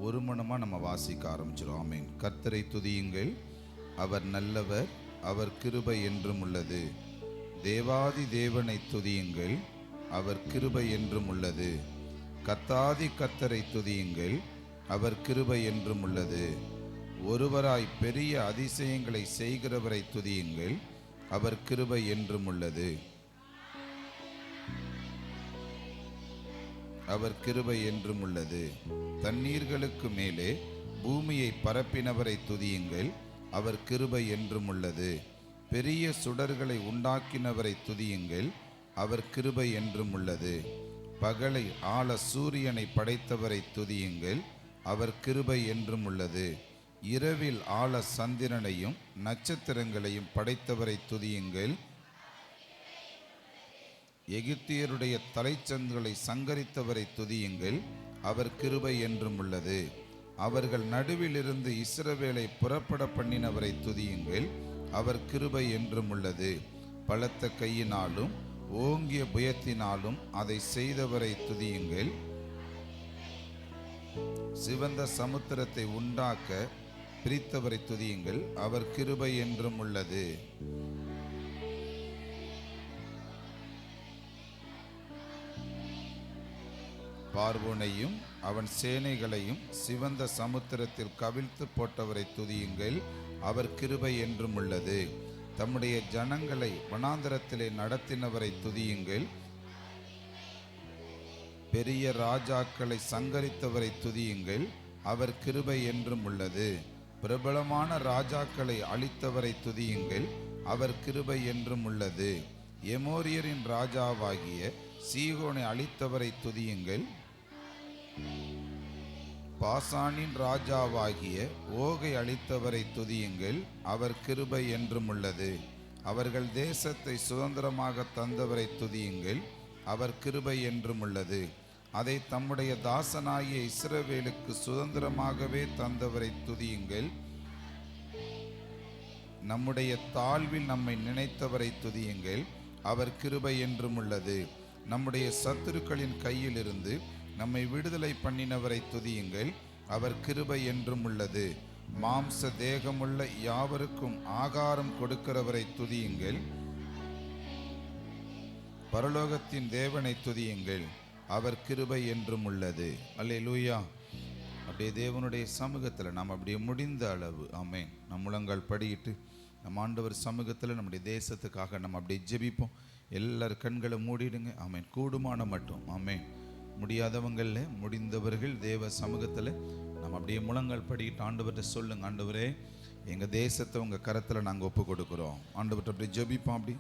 ஒரு மனமாக நம்ம வாசிக்க ஆரம்பிச்சிடும். ஆமென். கர்த்தரை துதியுங்கள், அவர் நல்லவர், அவர் கிருபை என்றும் உள்ளது. தேவாதி தேவனை துதியுங்கள், அவர் கிருபை என்றும் உள்ளது. கர்த்தாதி கர்த்தரை துதியுங்கள், அவர் கிருபை என்றும் உள்ளது. ஒருவராய் பெரிய அதிசயங்களை செய்கிறவரை துதியுங்கள், அவர் கிருபை என்றும் உள்ளது. அவர் கிருபை என்றும் உள்ளது. தண்ணீர்களுக்கு மேலே பூமியை பரப்பினவரை துதியுங்கள், அவர் கிருபை என்றும் உள்ளது. பெரிய சுடர்களை உண்டாக்கினவரை துதியுங்கள், அவர் கிருபை என்றும் உள்ளது. பகலை ஆள சூரியனை படைத்தவரை துதியுங்கள், அவர் கிருபை என்றும் உள்ளது. இரவில் ஆள சந்திரனையும் நட்சத்திரங்களையும் படைத்தவரை துதியுங்கள். எகிப்தியருடைய தலைச்சங்களை சங்கரித்தவரை துதியுங்கள், அவர் கிருபை என்றும் உள்ளது. அவர்கள் நடுவிலிருந்து இஸ்ரவேலை புறப்பட பண்ணினவரை துதியுங்கள், அவர் கிருபை என்றும் உள்ளது. பலத்த கையினாலும் ஓங்கிய புயத்தினாலும் அதை செய்தவரை துதியுங்கள். சிவந்த சமுத்திரத்தை உண்டாக்க பிரித்தவரை துதியுங்கள், அவர் கிருபை என்றும் உள்ளது. பார்வோனையும் அவன் சேனைகளையும் சிவந்த சமுத்திரத்தில் கவிழ்த்து போட்டவரை துதியுங்கள், அவர் கிருபை என்றும் உள்ளது. தம்முடைய ஜனங்களை வனாந்தரத்திலே நடத்தினவரை துதியுங்கள். பெரிய ராஜாக்களை சங்கரித்தவரை துதியுங்கள், அவர் கிருபை என்றும் உள்ளது. பிரபலமான ராஜாக்களை அழித்தவரை துதியுங்கள், அவர் கிருபை என்றும் உள்ளது. எமோரியரின் ராஜாவாகிய சீகோனை அழித்தவரை துதியுங்கள். பாசானின் ராஜாவாகிய ஓகை அழித்தவரை துதியுங்கள், அவர் கிருபை என்றும் உள்ளது. அவர்கள் தேசத்தை சுதந்திரமாக தந்தவரை துதியுங்கள், அவர் கிருபை என்றும் உள்ளது. அதை தம்முடைய தாசனாகிய இஸ்ரவேலுக்கு சுதந்திரமாகவே தந்தவரை துதியுங்கள். நம்முடைய தாழ்வில் நம்மை நினைத்தவரை துதியுங்கள், அவர் கிருபை என்றும் உள்ளது. நம்முடைய சத்துருக்களின் கையிலிருந்து நம்மை விடுதலை பண்ணினவரை துதியுங்கள், அவர் கிருபை என்றும் உள்ளது. மாம்ச தேகமுள்ள யாவருக்கும் ஆகாரம் கொடுக்கிறவரை துதியுங்கள், பரலோகத்தின் தேவனை துதியுங்கள், அவர் கிருபை என்றும் உள்ளது. அல்லேலூயா. அப்படியே தேவனுடைய சமூகத்தில் நாம் அப்படியே முடிந்த அளவு ஆமென் நம் முழங்கால் படியிட்டு நம்ம ஆண்டவர் சமூகத்தில் நம்முடைய தேசத்துக்காக நம்ம அப்படியே ஜெபிப்போம். எல்லாரும் கண்களை மூடிடுங்க. ஆமேன். கூடுமான மட்டும் ஆமேன். முடியாதவங்கள முடிந்தவர்கள் தேவ சமூகத்தில் நம்ம அப்படியே முழங்கால் படிக்கிட்டு ஆண்டவர்கிட்ட சொல்லுங்க, ஆண்டவரே எங்கள் தேசத்தை உங்கள் கரத்தில் நாங்கள் ஒப்பு கொடுக்குறோம். ஆண்டவர்கிட்ட அப்படி ஜெபிப்போம். அப்படி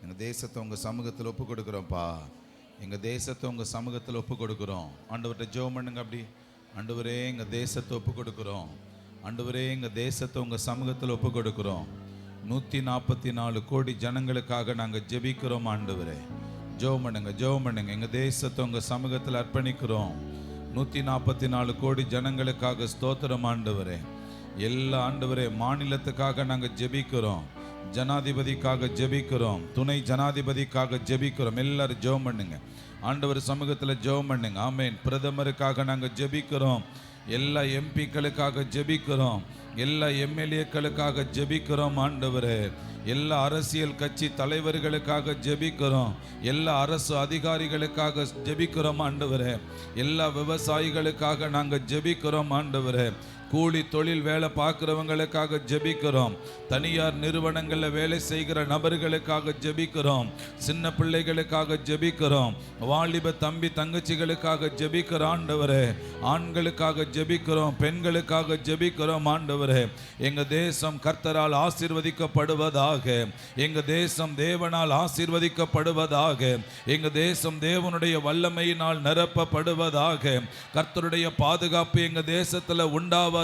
எங்கள் தேசத்தை உங்கள் சமூகத்தில் ஒப்பு கொடுக்குறோம்ப்பா, எங்கள் தேசத்தை உங்கள் சமூகத்தில் ஒப்பு கொடுக்குறோம். ஆண்டவர்கிட்ட ஜெபம் பண்ணுங்க. அப்படி ஆண்டவரே எங்கள் தேசத்தை ஒப்பு கொடுக்குறோம். ஆண்டவரே எங்கள் தேசத்தை உங்கள் சமூகத்தில் ஒப்பு கொடுக்குறோம். 144 கோடி ஜனங்களுக்காக நாங்கள் ஜெபிக்கிறோம். ஆண்டவரே ஜெபம் பண்ணுங்க, ஜெபம் பண்ணுங்க. எங்கள் தேசத்தை உங்கள் சமூகத்தில் அர்ப்பணிக்கிறோம். 144 கோடி ஜனங்களுக்காக ஸ்தோத்திரம் ஆண்டவரே. எல்லா ஆண்டவரே மாநிலத்துக்காக நாங்கள் ஜெபிக்கிறோம், ஜனாதிபதிக்காக ஜெபிக்கிறோம், துணை ஜனாதிபதிக்காக ஜெபிக்கிறோம். எல்லாரும் ஜெபம் பண்ணுங்க, ஆண்டவர் சமூகத்தில் ஜெபம் பண்ணுங்க. ஆமேன். பிரதமருக்காக நாங்கள் ஜெபிக்கிறோம், எல்லா எம்பிக்களுக்காக ஜெபிக்கிறோம், எல்லா எம்எல்ஏக்களுக்காக ஜெபிக்கிறோம். ஆண்டவரே எல்லா அரசியல் கட்சி தலைவர்களுக்காக ஜெபிக்கிறோம், எல்லா அரசு அதிகாரிகளுக்காக ஜெபிக்கிறோம். ஆண்டவரே எல்லா விவசாயிகளுக்காக நாங்கள் ஜெபிக்கிறோம். ஆண்டவரே கூலி தொழில் வேலை பார்க்குறவங்களுக்காக ஜெபிக்கிறோம், தனியார் நிறுவனங்களில் வேலை செய்கிற நபர்களுக்காக ஜெபிக்கிறோம், சின்ன பிள்ளைகளுக்காக ஜெபிக்கிறோம், வாலிப தம்பி தங்கச்சிகளுக்காக ஜெபிக்கிறோம். ஆண்டவரே ஆண்களுக்காக ஜெபிக்கிறோம், பெண்களுக்காக ஜெபிக்கிறோம். ஆண்டவரே எங்கள் தேசம் கர்த்தரால் ஆசீர்வதிக்கப்படுவதாக, எங்கள் தேசம் தேவனால் ஆசீர்வதிக்கப்படுவதாக, எங்கள் தேசம் தேவனுடைய வல்லமையினால் நிரப்பப்படுவதாக, கர்த்தருடைய பாதுகாப்பு எங்கள் தேசத்தில் உண்டாவதாக,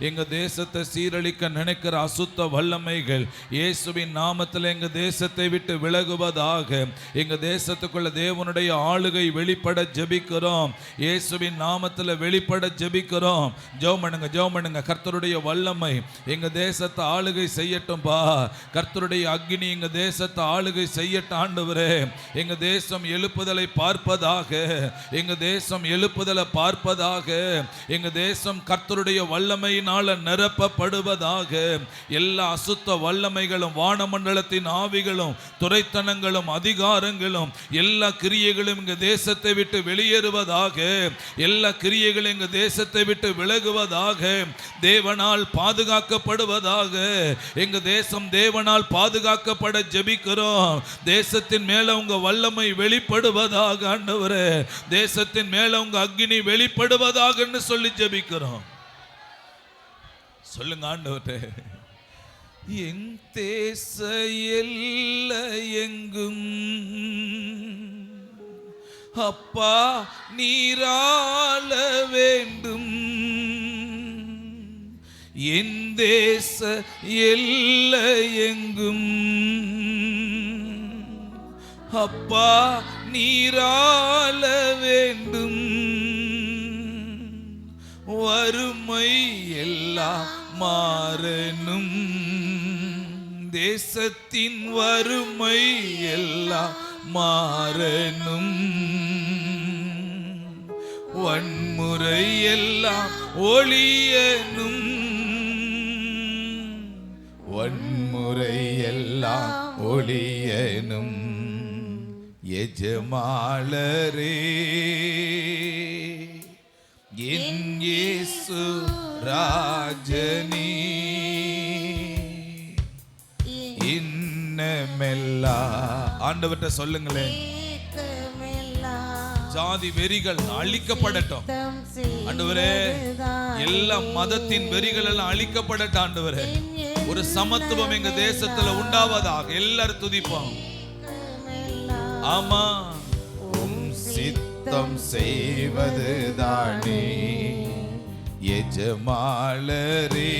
எங்க தேசத்தை சீரழிக்க நினைக்கிற அசுத்த வல்லமைகள் இயேசுவின் நாமத்தில் எங்க தேசத்தை விட்டு விலகுவதாக, எங்க தேசத்துக்குள்ள தேவனுடைய ஆளுகை வெளிப்பட ஜெபிக்கிறோம். இயேசுவின் நாமத்தில் வெளிப்பட ஜெபிக்கிறோம். ஜெபம் பண்ணுங்க, ஜெபம் பண்ணுங்க. கர்த்தருடைய வல்லமை எங்க தேசத்தை ஆளுகை செய்யட்டும் பா. கர்த்தருடைய அக்னி எங்க தேசத்தை ஆளுகை செய்யட்டும். ஆண்டவரே எங்க தேசம் எழுப்புதலை பார்ப்பதாக, எங்க தேசம் எழுப்புதலை பார்ப்பதாக, எங்க தேசம் கர்த்தருடைய வல்லமையினால நிரப்பப்படுவதாக. எல்லா அசுத்த வல்லமைகளும் வானமண்டலத்தின் ஆவிகளும் துரைத்தனங்களும் அதிகாரங்களும் எல்லா கிரியைகளும் எங்க தேசத்தை விட்டு வெளியேறுவதாக, எல்லா கிரியைகளும் எங்க தேசத்தை விட்டு விலகுவதாக, தேவனால் பாதுகாக்கப்படுவதாக. எங்க தேசம் தேவனால் பாதுகாக்கப்பட ஜெபிக்கிறோம். தேசத்தின் மேல உங்க வல்லமை வெளிப்படுவதாக. ஆண்டவரே தேசத்தின் மேல உங்க அக்னி வெளிப்படுவதாக சொல்லி ஜெபிக்கிறோம். சொல்லுங்க ஆண்டவரே. என் தேச எல்லை எங்கும் அப்பா நீராள வேண்டும், என் தேச எல்லை எங்கும் அப்பா நீராள வேண்டும், வறுமை எல்லாம் மாறனும், தேசத்தின் வறுமை எல்லாம் மாறனும், வன்முறை எல்லாம் ஒழியனும், வன்முறை எல்லாம் ஒழியனும், எஜமாளரே என் இயேசு ராஜனே இன்னமெல்லா. ஆண்டவர்கிட்ட சொல்லுங்களேன், ஜாதி வெறிகள் அழிக்கப்படட்டும். ஆண்டவரே எல்லா மதத்தின் வெறிகள் எல்லாம் அழிக்கப்படட்டும். ஆண்டவரே ஒரு சமத்துவம் எங்க தேசத்துல உண்டாவதாக. எல்லாரும் துதிப்போம். ஆமா சித்தம் செய்வது தானே எஜமாளரே,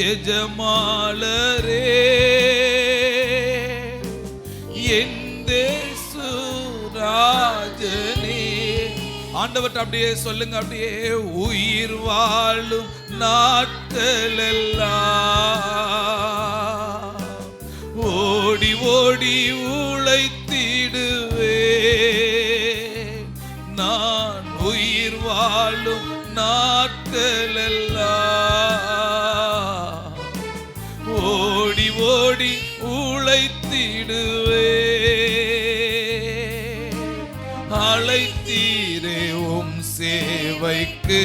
எஜமாளரே என் தேசு ராஜனே. ஆண்டவர்ட்ட அப்படியே சொல்லுங்க, அப்படியே உயிர் வாழும் நாட்கள் எல்லாம் ஓடி ஓடி உழைத்திடுவே, நான் உயிர் வாழும் நாட்கள் எல்லாம் ஓடி ஓடி உழைத்திடுவே, அழைத்தீரே உம் சேவைக்கு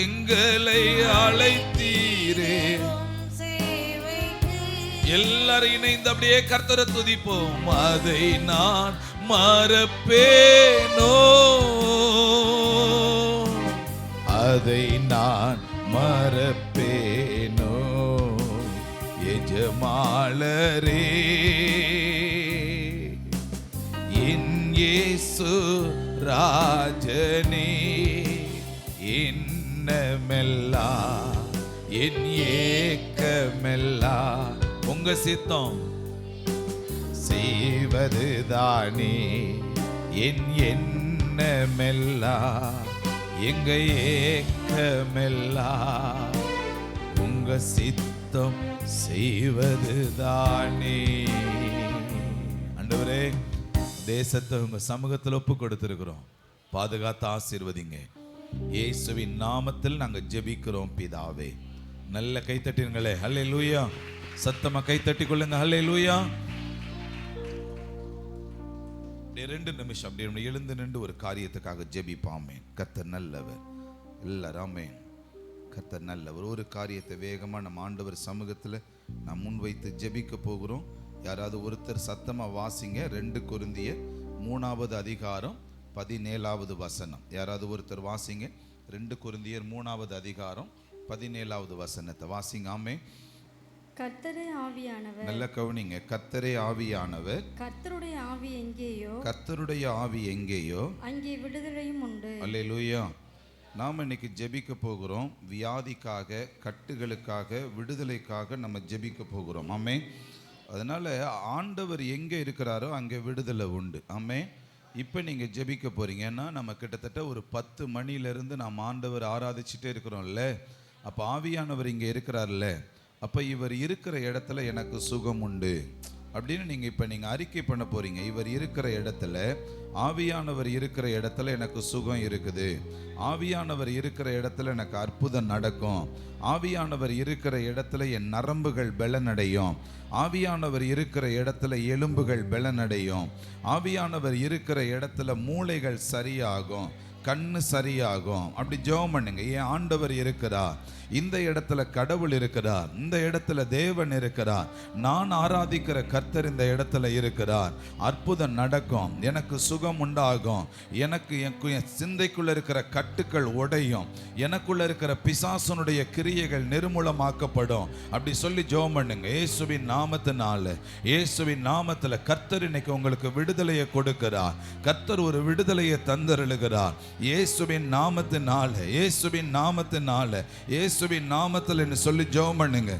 எங்களை அழைத்தீரே. உம் சேவைக்கு எல்லாரும் இணைந்து அப்படியே கர்த்தரை துதிப்போம். அதை நான் மறப்பேனோ, அதை நான் மறப்பேனோ, எஜமாளரே என் இயேசு ராஜனே, என்னமெல்லாம் என் ஏக்கமெல்லாம் உங்க சித்தம் செய்வதுதானே, என் எண்ணமெல்லாம் எங்க ஏக்கமெல்லாம் உங்க சித்தம் செய்வதுதானே. ஆண்டவரே, தேசத்தை உங்க சமூகத்தில் ஒப்பு கொடுத்திருக்கிறோம். பாதுகாத்து ஆசீர்வதிங்க. இயேசுவின் நாமத்தில் நாங்க ஜெபிக்கிறோம் பிதாவே. நல்ல கைத்தட்டிங்களே. ஹல்லேலூயா. சத்தமா கைத்தட்டி கொள்ளுங்க. ஹல்லேலூயா. 2 நிமிஷம் அப்படி எழுந்து நின்று ஒரு காரியத்துக்காக ஜெபிப்பாமே. கர்த்தர் நல்லவர். எல்லாரும் ஆமென். கர்த்தர் நல்லவர். ஒரு காரியத்தை வேகமா நம்ம ஆண்டவர் சமூகத்தில் நாம் முன்வைத்து ஜெபிக்க போகிறோம். யாராவது ஒருத்தர் சத்தமா வாசிங்க. 2 கொரிந்தியர் 3வது அதிகாரம் 17வது வசனம். யாராவது ஒருத்தர் வாசிங்க. 2 கொரிந்தியர் 3வது அதிகாரம் 17வது வசனத்தை வாசிங்க. ஆமென். கர்த்தரே ஆவியானவர். நல்ல கவனிங்க. கர்த்தரே ஆவியானவர். கர்த்தருடைய ஆவி எங்கேயோ, கர்த்தருடைய ஆவி எங்கேயோ அங்கே விடுதலையும் உண்டு. அல்லேலூயா. நாம் இன்னைக்கு ஜெபிக்க போகிறோம். வியாதிக்காக, கட்டுகளுக்காக, விடுதலைக்காக நம்ம ஜெபிக்க போகிறோம். ஆமென். அதனால ஆண்டவர் எங்கே இருக்கிறாரோ அங்கே விடுதலை உண்டு. ஆமென். இப்போ நீங்கள் ஜெபிக்க போறீங்கன்னா நம்ம கிட்டத்தட்ட ஒரு 10 மணிலேருந்து நாம் ஆண்டவர் ஆராதிச்சுட்டே இருக்கிறோம்ல. அப்போ ஆவியானவர் இங்கே இருக்கிறார்ல. அப்போ இவர் இருக்கிற இடத்துல எனக்கு சுகம் உண்டு அப்படின்னு நீங்கள் அறிக்கை பண்ண போறீங்க. இவர் இருக்கிற இடத்துல, ஆவியானவர் இருக்கிற இடத்துல எனக்கு சுகம் இருக்குது. ஆவியானவர் இருக்கிற இடத்துல எனக்கு அற்புதம் நடக்கும். ஆவியானவர் இருக்கிற இடத்துல என் நரம்புகள் பலனடையும். ஆவியானவர் இருக்கிற இடத்துல எலும்புகள் பலனடையும். ஆவியானவர் இருக்கிற இடத்துல மூளைகள் சரியாகும், கண்ணு சரியாகும். அப்படி ஜெபம் பண்ணுங்க. ஏன் ஆண்டவர் இருக்கிறார், இந்த இடத்துல கடவுள் இருக்கிறார், இந்த இடத்துல தேவன் இருக்கிறார், நான் ஆராதிக்கிற கர்த்தர் இந்த இடத்துல இருக்கிறார். அற்புதம் நடக்கும், எனக்கு சுகம் உண்டாகும், எனக்கு என் சிந்தைக்குள்ள இருக்கிற கட்டுக்கள் உடையும், எனக்குள்ள இருக்கிற பிசாசனுடைய கிரியைகள் நிர்மூலமாக்கப்படும். அப்படி சொல்லி ஜெபம் பண்ணுங்க. இயேசுவின் நாமத்தினால, இயேசுவின் நாமத்துல கர்த்தர் இன்னைக்கு உங்களுக்கு விடுதலையை கொடுக்கிறார். கர்த்தர் ஒரு விடுதலையை தந்தருளுகிறார். இயேசுவின் நாமத்தினால, இயேசுவின் நாமத்தினால, இயேசுவின் நாமத்தில் என்று சொல்லி ஜெபம் பண்ணுங்க.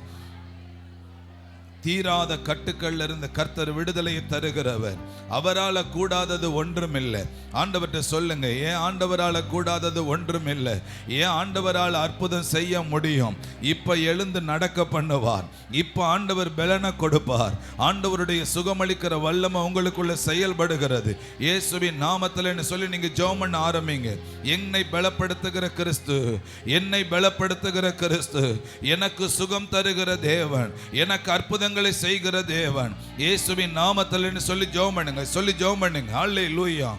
தீராத கட்டுக்கள்ல இருந்து கர்த்தர் விடுதலையை தருகிறவர். அவரால் கூடாதது ஒன்றும் இல்லை. ஆண்டவர்கிட்ட சொல்லுங்க, ஏன் ஆண்டவரால் கூடாதது ஒன்றும் இல்லை. ஏன் ஆண்டவரால் அற்புதம் செய்ய முடியும். இப்ப எழுந்து நடக்க பண்ணுவார். இப்ப ஆண்டவர் பலனை கொடுப்பார். ஆண்டவருடைய சுகமளிக்கிற வல்லமை உங்களுக்குள்ள செயல்படுகிறது. இயேசுவின் நாமத்தில் சொல்லி நீங்க ஜெபம் பண்ண ஆரம்பிங்க. என்னை பலப்படுத்துகிற கிறிஸ்து, என்னை பலப்படுத்துகிற கிறிஸ்து, எனக்கு சுகம் தருகிற தேவன், எனக்கு அற்புதங்களை செய்கிற தேவன், இயேசுவின் நாமத்தில் சொல்லி ஜெபம் பண்ணுங்க. சொல்லி ஜெபம் பண்ணுங்க. ஹல்லேலூயா,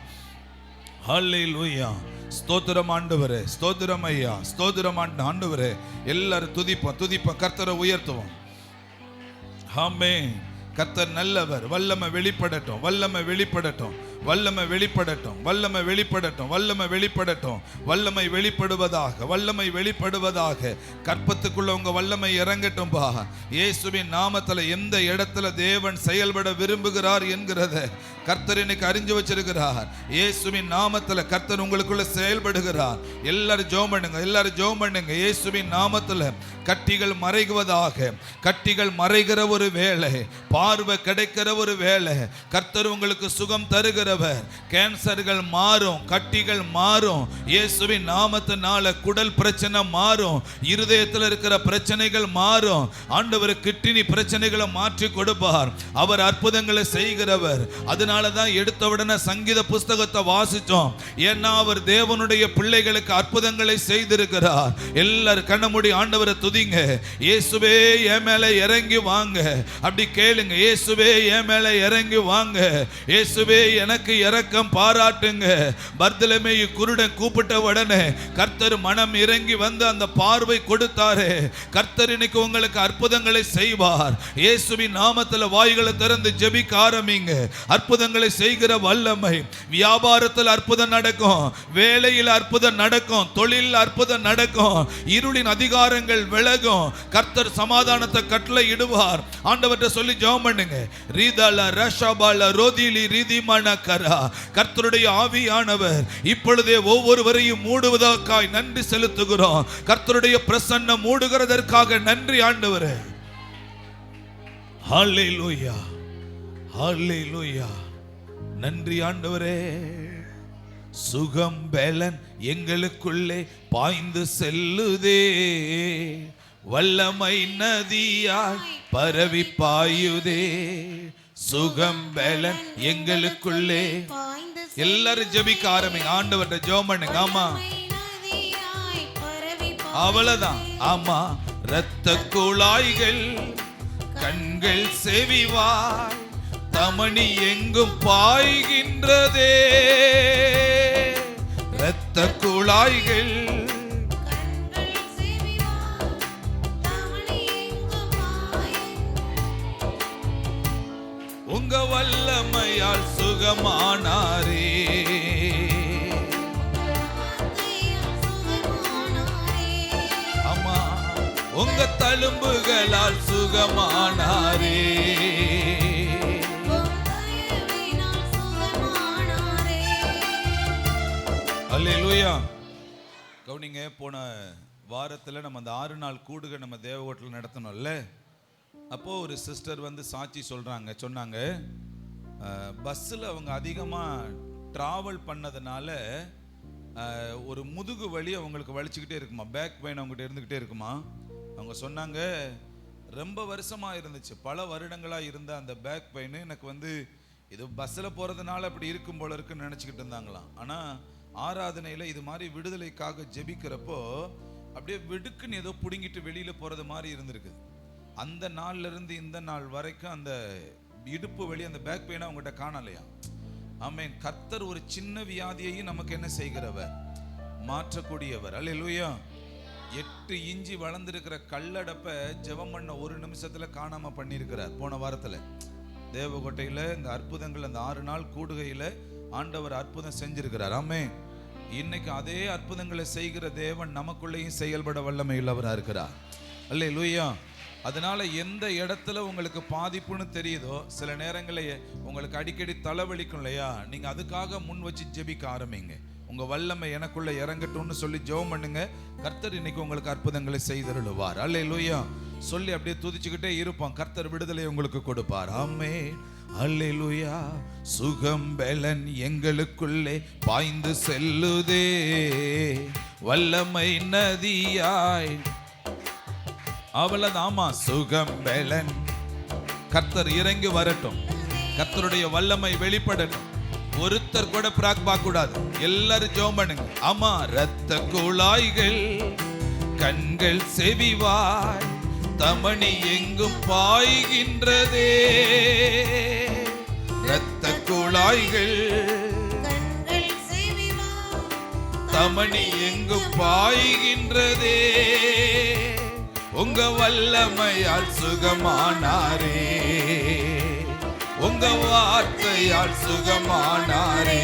ஹல்லேலூயா. ஸ்தோத்திரம் ஆண்டவரே, ஸ்தோத்திரம் ஐயா, ஸ்தோத்திரம் ஆண்டவரே. எல்லாரும் துதிப்போம், கர்த்தரை உயர்த்துவோம். ஆமென். கர்த்தர் நல்லவர். வல்லமை வெளிப்படட்டும், வல்லமை வெளிப்படட்டும், வல்லமை வெளிப்படட்டும், வல்லமை வெளிப்படட்டும், வல்லமை வெளிப்படட்டும். வல்லமை வெளிப்படுவதாக, வல்லமை வெளிப்படுவதாக. கற்பத்துக்குள்ள உங்க வல்லமை இறங்கட்டும் பா. இயேசுவின் நாமத்துல எந்த இடத்துல தேவன் செயல்பட விரும்புகிறார் என்கிறத கர்த்தர் இன்னைக்கு அறிஞ்சு வச்சிருக்கிறார். இயேசுவின் நாமத்துல கர்த்தர் உங்களுக்குள்ள செயல்படுகிறார். எல்லாரும் ஜெபம் பண்ணுங்க, எல்லாரும் ஜெபம் பண்ணுங்க. இயேசுவின் நாமத்துல கட்டிகள் மறைவதாக. கட்டிகள் மறைகிற ஒரு வேளை, பார்வை கிடைக்கிற ஒரு வேளை, கர்த்தர் உங்களுக்கு சுகம் தருகிறவர். கேன்சர்கள் மாறும், கட்டிகள் மாறும். இயேசுவின் நாமத்தினால குடல் பிரச்சனை மாறும், இருதயத்தில் இருக்கிற பிரச்சனைகள் மாறும். ஆண்டவர் கிட்னி பிரச்சனைகளை மாற்றி கொடுப்பார். அவர் அற்புதங்களை செய்கிறவர். அதனாலதான் எடுத்த உடனே சங்கீத புஸ்தகத்தை வாசிச்சோம். ஏன்னா அவர் தேவனுடைய பிள்ளைகளுக்கு அற்புதங்களை செய்திருக்கிறார். எல்லாரும் கண்ண மூடி ஆண்டவரை துதிங்க. இயேசுவே என் மேல இறங்கி வாங்க. அப்படி கேளுங்க. இயேசுவே என் மேல இறங்கி வாங்க, இயேசுவே எனக்கு இரக்கம் பாராட்டுங்க. பர்தலமேயு குருடன் கூப்பிட்ட உடனே கர்த்தர் மனம் இறங்கி வந்து அந்த பார்வை கொடுத்தாரு. கர்த்தர் இன்னைக்கு உங்களுக்கு அற்புதங்களை செய்வார். இயேசுவின் நாமத்தில் வாய்களை திறந்து ஜெபிக்க ஆரம்பிங்க. அற்புதங்களை செய்கிற வல்லமை. வியாபாரத்தில் அற்புதம் நடக்கும், வேலையில் அற்புதம் நடக்கும், தொழிலில் அற்புதம் நடக்கும், இருளின் அதிகாரங்கள் விலகும். கர்த்தர் சமாதானத்தை கட்டளை இடுவார். ஆண்டவர்கிட்ட சொல்லி ஜெபம் பண்ணுங்க. ரீதால ரஷபால ரோதிலி ரீதிமான கரா. கர்த்தருடைய ஆவியானவர் இப்பொழுதே ஒவ்வொருவரையும் மூடுவதற்காக நன்றி செலுத்துகிறோம். கர்த்தருடைய பிரசன்னம் மூடுகிறதற்காக நன்றி ஆண்டவரே. ஹல்லேலூயா, ஹல்லேலூயா. நன்றி ஆண்டவரே. சுகம் பலன் எங்களுக்குள்ளே பாய்ந்து செல்லுதே, வல்லமை நதியாய் பரவி பாயுதே. சுகம் பலன் எங்களுக்குள்ளே. எல்லாரும் ஜெபிக்க ஆரம்பிங்க. ஆண்டவர்கிட்ட ஜெபம் பண்ணுங்க. ஆமா, அவ்வளவுதான். ஆமா. இரத்த குழாய்கள், கண்கள், செவிவாய், தமணி எங்கும் பாய்கின்றதே. இரத்த குழாய்கள், உங்க வல்லமையால் சுகமானாரே. ஆமா, உங்க தழும்புகளால் சுகமானாரே. அல்லேலூயா. கவுனிங்க, போன வாரத்தில் நம்ம அந்த 6 நாள் கூடுகை நம்ம தேவகோட்டில் நடத்தணும்ல. அப்போது ஒரு சிஸ்டர் வந்து சாட்சி சொன்னாங்க பஸ்ஸில் அவங்க அதிகமாக ட்ராவல் பண்ணதுனால ஒரு முதுகு வலி அவங்களுக்கு வலிச்சுக்கிட்டே இருக்குமா, பேக் பெயின் அவங்ககிட்ட இருந்துக்கிட்டே இருக்குமா. அவங்க சொன்னாங்க ரொம்ப வருஷமாக இருந்துச்சு, பல வருடங்களாக இருந்த அந்த பேக் பெயின் எனக்கு வந்து இது பஸ்ஸில் போகிறதுனால அப்படி இருக்கும் போல இருக்குன்னு நினச்சிக்கிட்டு இருந்தாங்களாம். ஆனால் ஆராதனையில் இது மாதிரி விடுதலைக்காக ஜெபிக்கிறப்போ அப்படியே வெடுக்குன்னு ஏதோ பிடுங்கிட்டு வெளியில் போகிறது மாதிரி இருந்திருக்குது. அந்த நாள்ல இருந்து இந்த நாள் வரைக்கும் அந்த இடுப்பு வலி, அந்த பேக் பெயினை அவங்ககிட்ட காணலையா. ஆமென். கர்த்தர் ஒரு சின்ன வியாதியையும் நமக்கு என்ன செய்கிறவர், மாற்றக்கூடியவர். அல்லேலூயா. 8 இன்ச்சு வளர்ந்துருக்கிற கல்லடப்பை ஜெபம் பண்ண 1 நிமிஷத்துல காணாம பண்ணியிருக்கிறார். போன வாரத்துல தேவகோட்டையில இந்த அற்புதங்கள், அந்த 6 நாள் கூடுகையில ஆண்டவர் அற்புதம் செஞ்சிருக்கிறார். ஆமென். இன்னைக்கு அதே அற்புதங்களை செய்கிற தேவன் நமக்குள்ளேயும் செயல்பட வல்லமை உள்ளவரா இருக்கிறார். அல்லேலூயா. அதனால எந்த இடத்துல உங்களுக்கு பாதிப்புன்னு தெரியுதோ, சில நேரங்களில் உங்களுக்கு அடிக்கடி தலைவலிக்கும் இல்லையா, நீங்க அதுக்காக முன் வச்சு ஜெபிக்க ஆரம்பிங்க. உங்க வல்லமை எனக்குள்ள இறங்கட்டும்னு சொல்லி ஜெபம் பண்ணுங்க. கர்த்தர் இன்னைக்கு உங்களுக்கு அற்புதங்களை செய்தருளுவார். அல்லேலூயா. சொல்லி அப்படியே துதிச்சுக்கிட்டே இருப்போம். கர்த்தர் விடுதலை உங்களுக்கு கொடுப்பார். ஆமென். அல்லேலூயா. சுகம் பலன் எங்களுக்குள்ளே பாய்ந்து செல்லுதே, வல்லமை நதியாய். அவ்வளவுதாமா. சுகம் பலன். கர்த்தர் இறங்கி வரட்டும், கர்த்தருடைய வல்லமை வெளிப்படட்டும். ஒருத்தர் கூட பிராக் பார்க்க கூடாது. எல்லாரும் ஜெபம் பண்ணுங்க. ஆமா. இரத்த குழாய்கள், கண்கள், செவிவாய், தமணி எங்கும் பாய்கின்றதே. இரத்த குழாய்கள், தமணி எங்கும் பாய்கின்றதே. உங்க வல்லமையால் சுகமானாரே, உங்க வார்த்தையால் சுகமானாரே,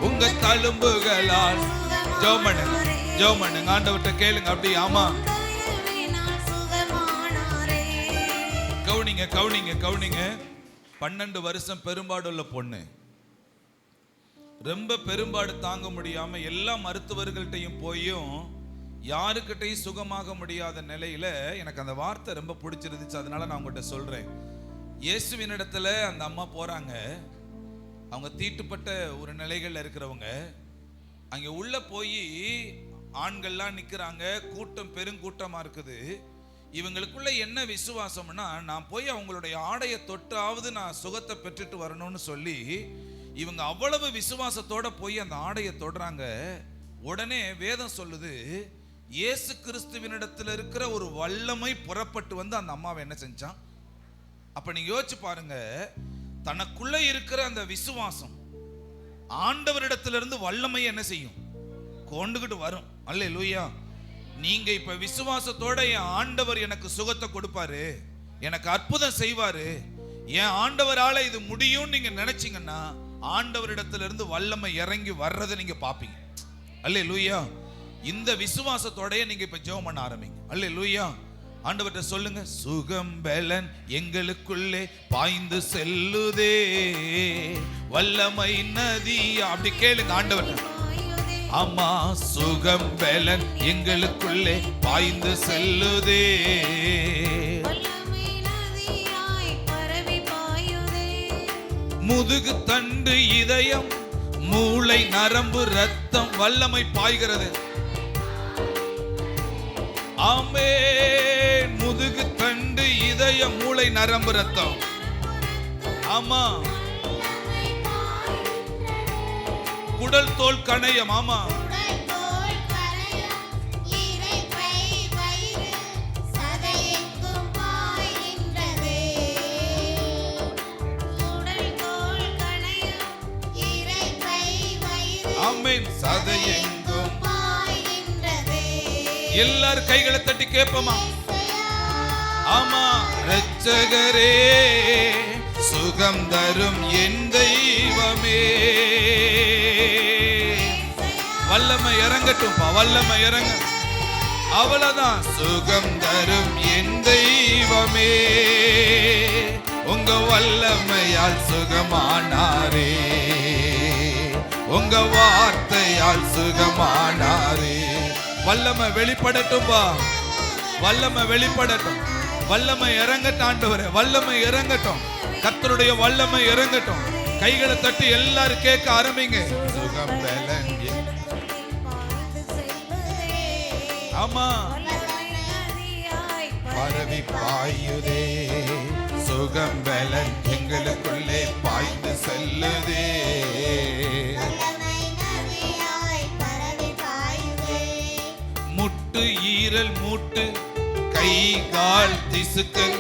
உங்க தழும்புகளால். ஜெபம் பண்ணுங்க, ஜெபம் பண்ணுங்க. ஆண்டவர்கிட்ட கேளுங்க. அப்படி. ஆமா. கவுனிங்க, கவுனிங்க, கவுனிங்க. 12 வருஷம் பெரும்பாடுள்ள பொண்ணு, ரொம்ப பெரும்பாடு தாங்க முடியாம எல்லா மருத்துவர்கள்ட்டையும் போயும் யாருக்கிட்டையும் சுகமாக முடியாத நிலையில எனக்கு அந்த வார்த்தை ரொம்ப பிடிச்சிருந்துச்சு. அதனால நான் உங்கள்கிட்ட சொல்றேன். இயேசுவின் இடத்துல அந்த அம்மா போறாங்க. அவங்க தீட்டுப்பட்ட ஒரு நிலைகள்ல இருக்கிறவங்க. அங்க உள்ள போய் ஆண்கள்லாம் நிக்கிறாங்க, கூட்டம் பெருங்கூட்டமா இருக்குது. இவங்களுக்குள்ள என்ன விசுவாசம்னா, நான் போய் அவங்களுடைய ஆடையை தொட்டாவது நான் சுகத்தை பெற்றுட்டு வரணும்னு சொல்லி இவங்க அவ்வளவு விசுவாசத்தோட போய் அந்த ஆடையை தொடுறாங்க. உடனே வேதம் சொல்லுது, இயேசு கிறிஸ்துவினிடத்தில் இருக்கிற ஒரு வல்லமை புறப்பட்டு வந்து அந்த அம்மாவை என்ன செஞ்சான்? அப்ப நீங்க யோசிச்சு பாருங்க, தனக்குள்ள இருக்கிற அந்த விசுவாசம் ஆண்டவரிடத்திலிருந்து வல்லமையை என்ன செய்யும்? கொண்டுகிட்டு வரும். அல்லேலூயா. நீங்க இப்ப விசுவாசத்தோட என் ஆண்டவர் எனக்கு சுகத்தை கொடுப்பாரு, எனக்கு அற்புதம் செய்வாரு, என் ஆண்டவரால இது முடியும் நீங்க நினைச்சீங்கன்னா ஆண்டவரிடத்திலிருந்து வல்லமை இறங்கி வர்றதை நீங்க பாப்பீங்க. அல்லேலூயா. இந்த விசுவாசத்தோட நீங்க இப்ப ஜெபம் பண்ண ஆரம்பிங்க. அல்லேலூயா. ஆண்டவர்கிட்ட சொல்லுங்க, சுகம் பலன் எங்களுக்குள்ளே பாய்ந்து செல்லுதே, வல்லமை நதி. அப்படி கேளுங்க ஆண்டவர்கிட்ட. ஆமா, சுகம் பலன் எங்களுக்குள்ளே பாய்ந்து செல்லுதே, முதுகு தண்டு இதயம் மூளை நரம்பு ரத்தம் வல்லமை பாய்கிறது. ஆமென். முதுகு தண்டு இதயம் மூளை நரம்பு ரத்தம். ஆமா. குடல் தோல் கணையம். ஆமா. ஆமென். சதையெங்கும் எல்லாரும் கைகளை தட்டி கேட்போமா? ஆமா. இரட்சகரே சுகம் தரும் என் தெய்வமே, வல்லமை இறங்கட்டும்பா, வல்லமை இறங்க. அவ்வளவுதான். சுகம் தரும் என் தெய்வமே, உங்க வல்லமையால் சுகமானாரே, உங்க வார்த்தையால் சுகமானாரே. வல்லமை வெளிப்படட்டும்பா, வல்லமை வெளிப்படட்டும், வல்லமை இறங்கட்டும் ஆண்டவரே, வல்லமை இறங்கட்டும், கர்த்தருடைய வல்லமை இறங்கட்டும். கைகளை தட்டி எல்லாரும் கேட்க ஆரம்பிங்க. சுகம் பலன். ஆமா. பரவி பாயுதே, சுகம் பலன் எங்களுக்குள்ளே பாய்ந்து செல்லுதே, முட்டு ஈரல் மூட்டு கை கால் திசுக்கள்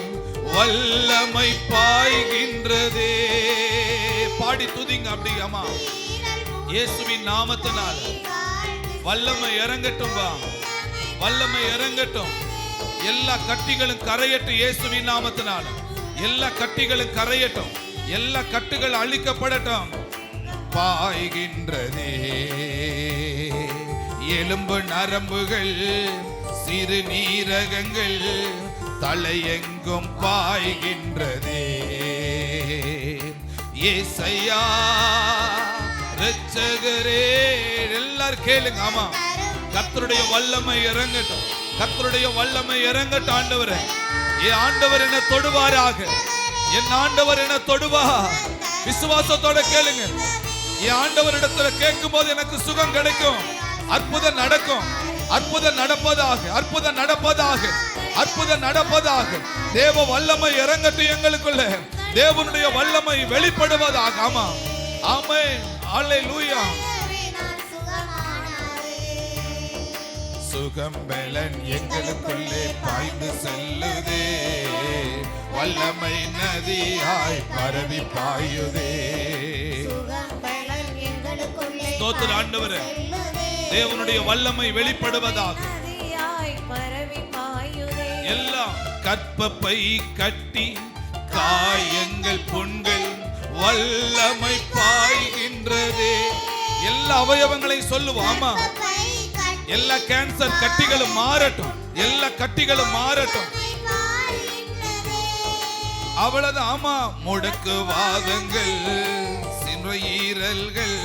வல்லமை பாய்கின்றதே. பாடி துதிங்க அப்படி. ஆமா. இயேசுவின் நாமத்தினால வல்லமை இறங்கட்டும் பா, வல்லமை இறங்கட்டும். எல்லா கட்டிகளும் கரையட்டும் இயேசுவின் நாமத்தினால. எல்லா கட்டிகளும் கரையட்டும், எல்லா கட்டுகள் அழிக்கப்படட்டும். பாய்கின்றதே எலும்பு நரம்புகள் சிறு நீரகங்கள் தலையெங்கும் பாய்கின்றதே. ஏசையா இரட்சகரே. எல்லாரும் கேளுங்க. ஆமா. கர்த்தருடைய வல்லமை இறங்கட்டும், கர்த்தருடைய வல்லமை இறங்கட்டும். ஆண்டவரே, என் ஆண்டவர் என்ன தொடுவாராக, என் ஆண்டவர் என்ன தொடுவா. விசுவாசத்தோட கேளுங்க. என் ஆண்டவரிடத்துல கேட்கும் போது எனக்கு சுகம் கிடைக்கும், அற்புதம் நடக்கும், அற்புதம் நடப்பதாக, அற்புதம் நடப்பதாக, அற்புதம் நடப்பதாக. தேவ வல்லமை இறங்கட்டும் எங்களுக்குள்ள, தேவனுடைய வல்லமை வெளிப்படுவதாக. ஆமா. ஆமென். அல்லேலூயா. சுகம் பலன் எங்களுக்குள்ளே பாய்ந்து செல்லுதே, வல்லமை நதியாய் பரவி பாயுதே. ஸ்தோத்திரம் ஆண்டவரே, தேவனுடைய வல்லமை வெளிப்படுவதாக. எல்லாம் கற்பப்பை கட்டி காயங்கள் புண்கள் வல்லமை பாய்கின்றதே. எல்லா அவயவங்களையும் சொல்லுவாமா. எல்லா கேன்சர் கட்டிகளும் மாறட்டும், எல்லா கட்டிகளும் மாறட்டும். அவ்வளவுதான். ஆமா. முடக்கு வாதங்கள் சிறுநீரல்கள்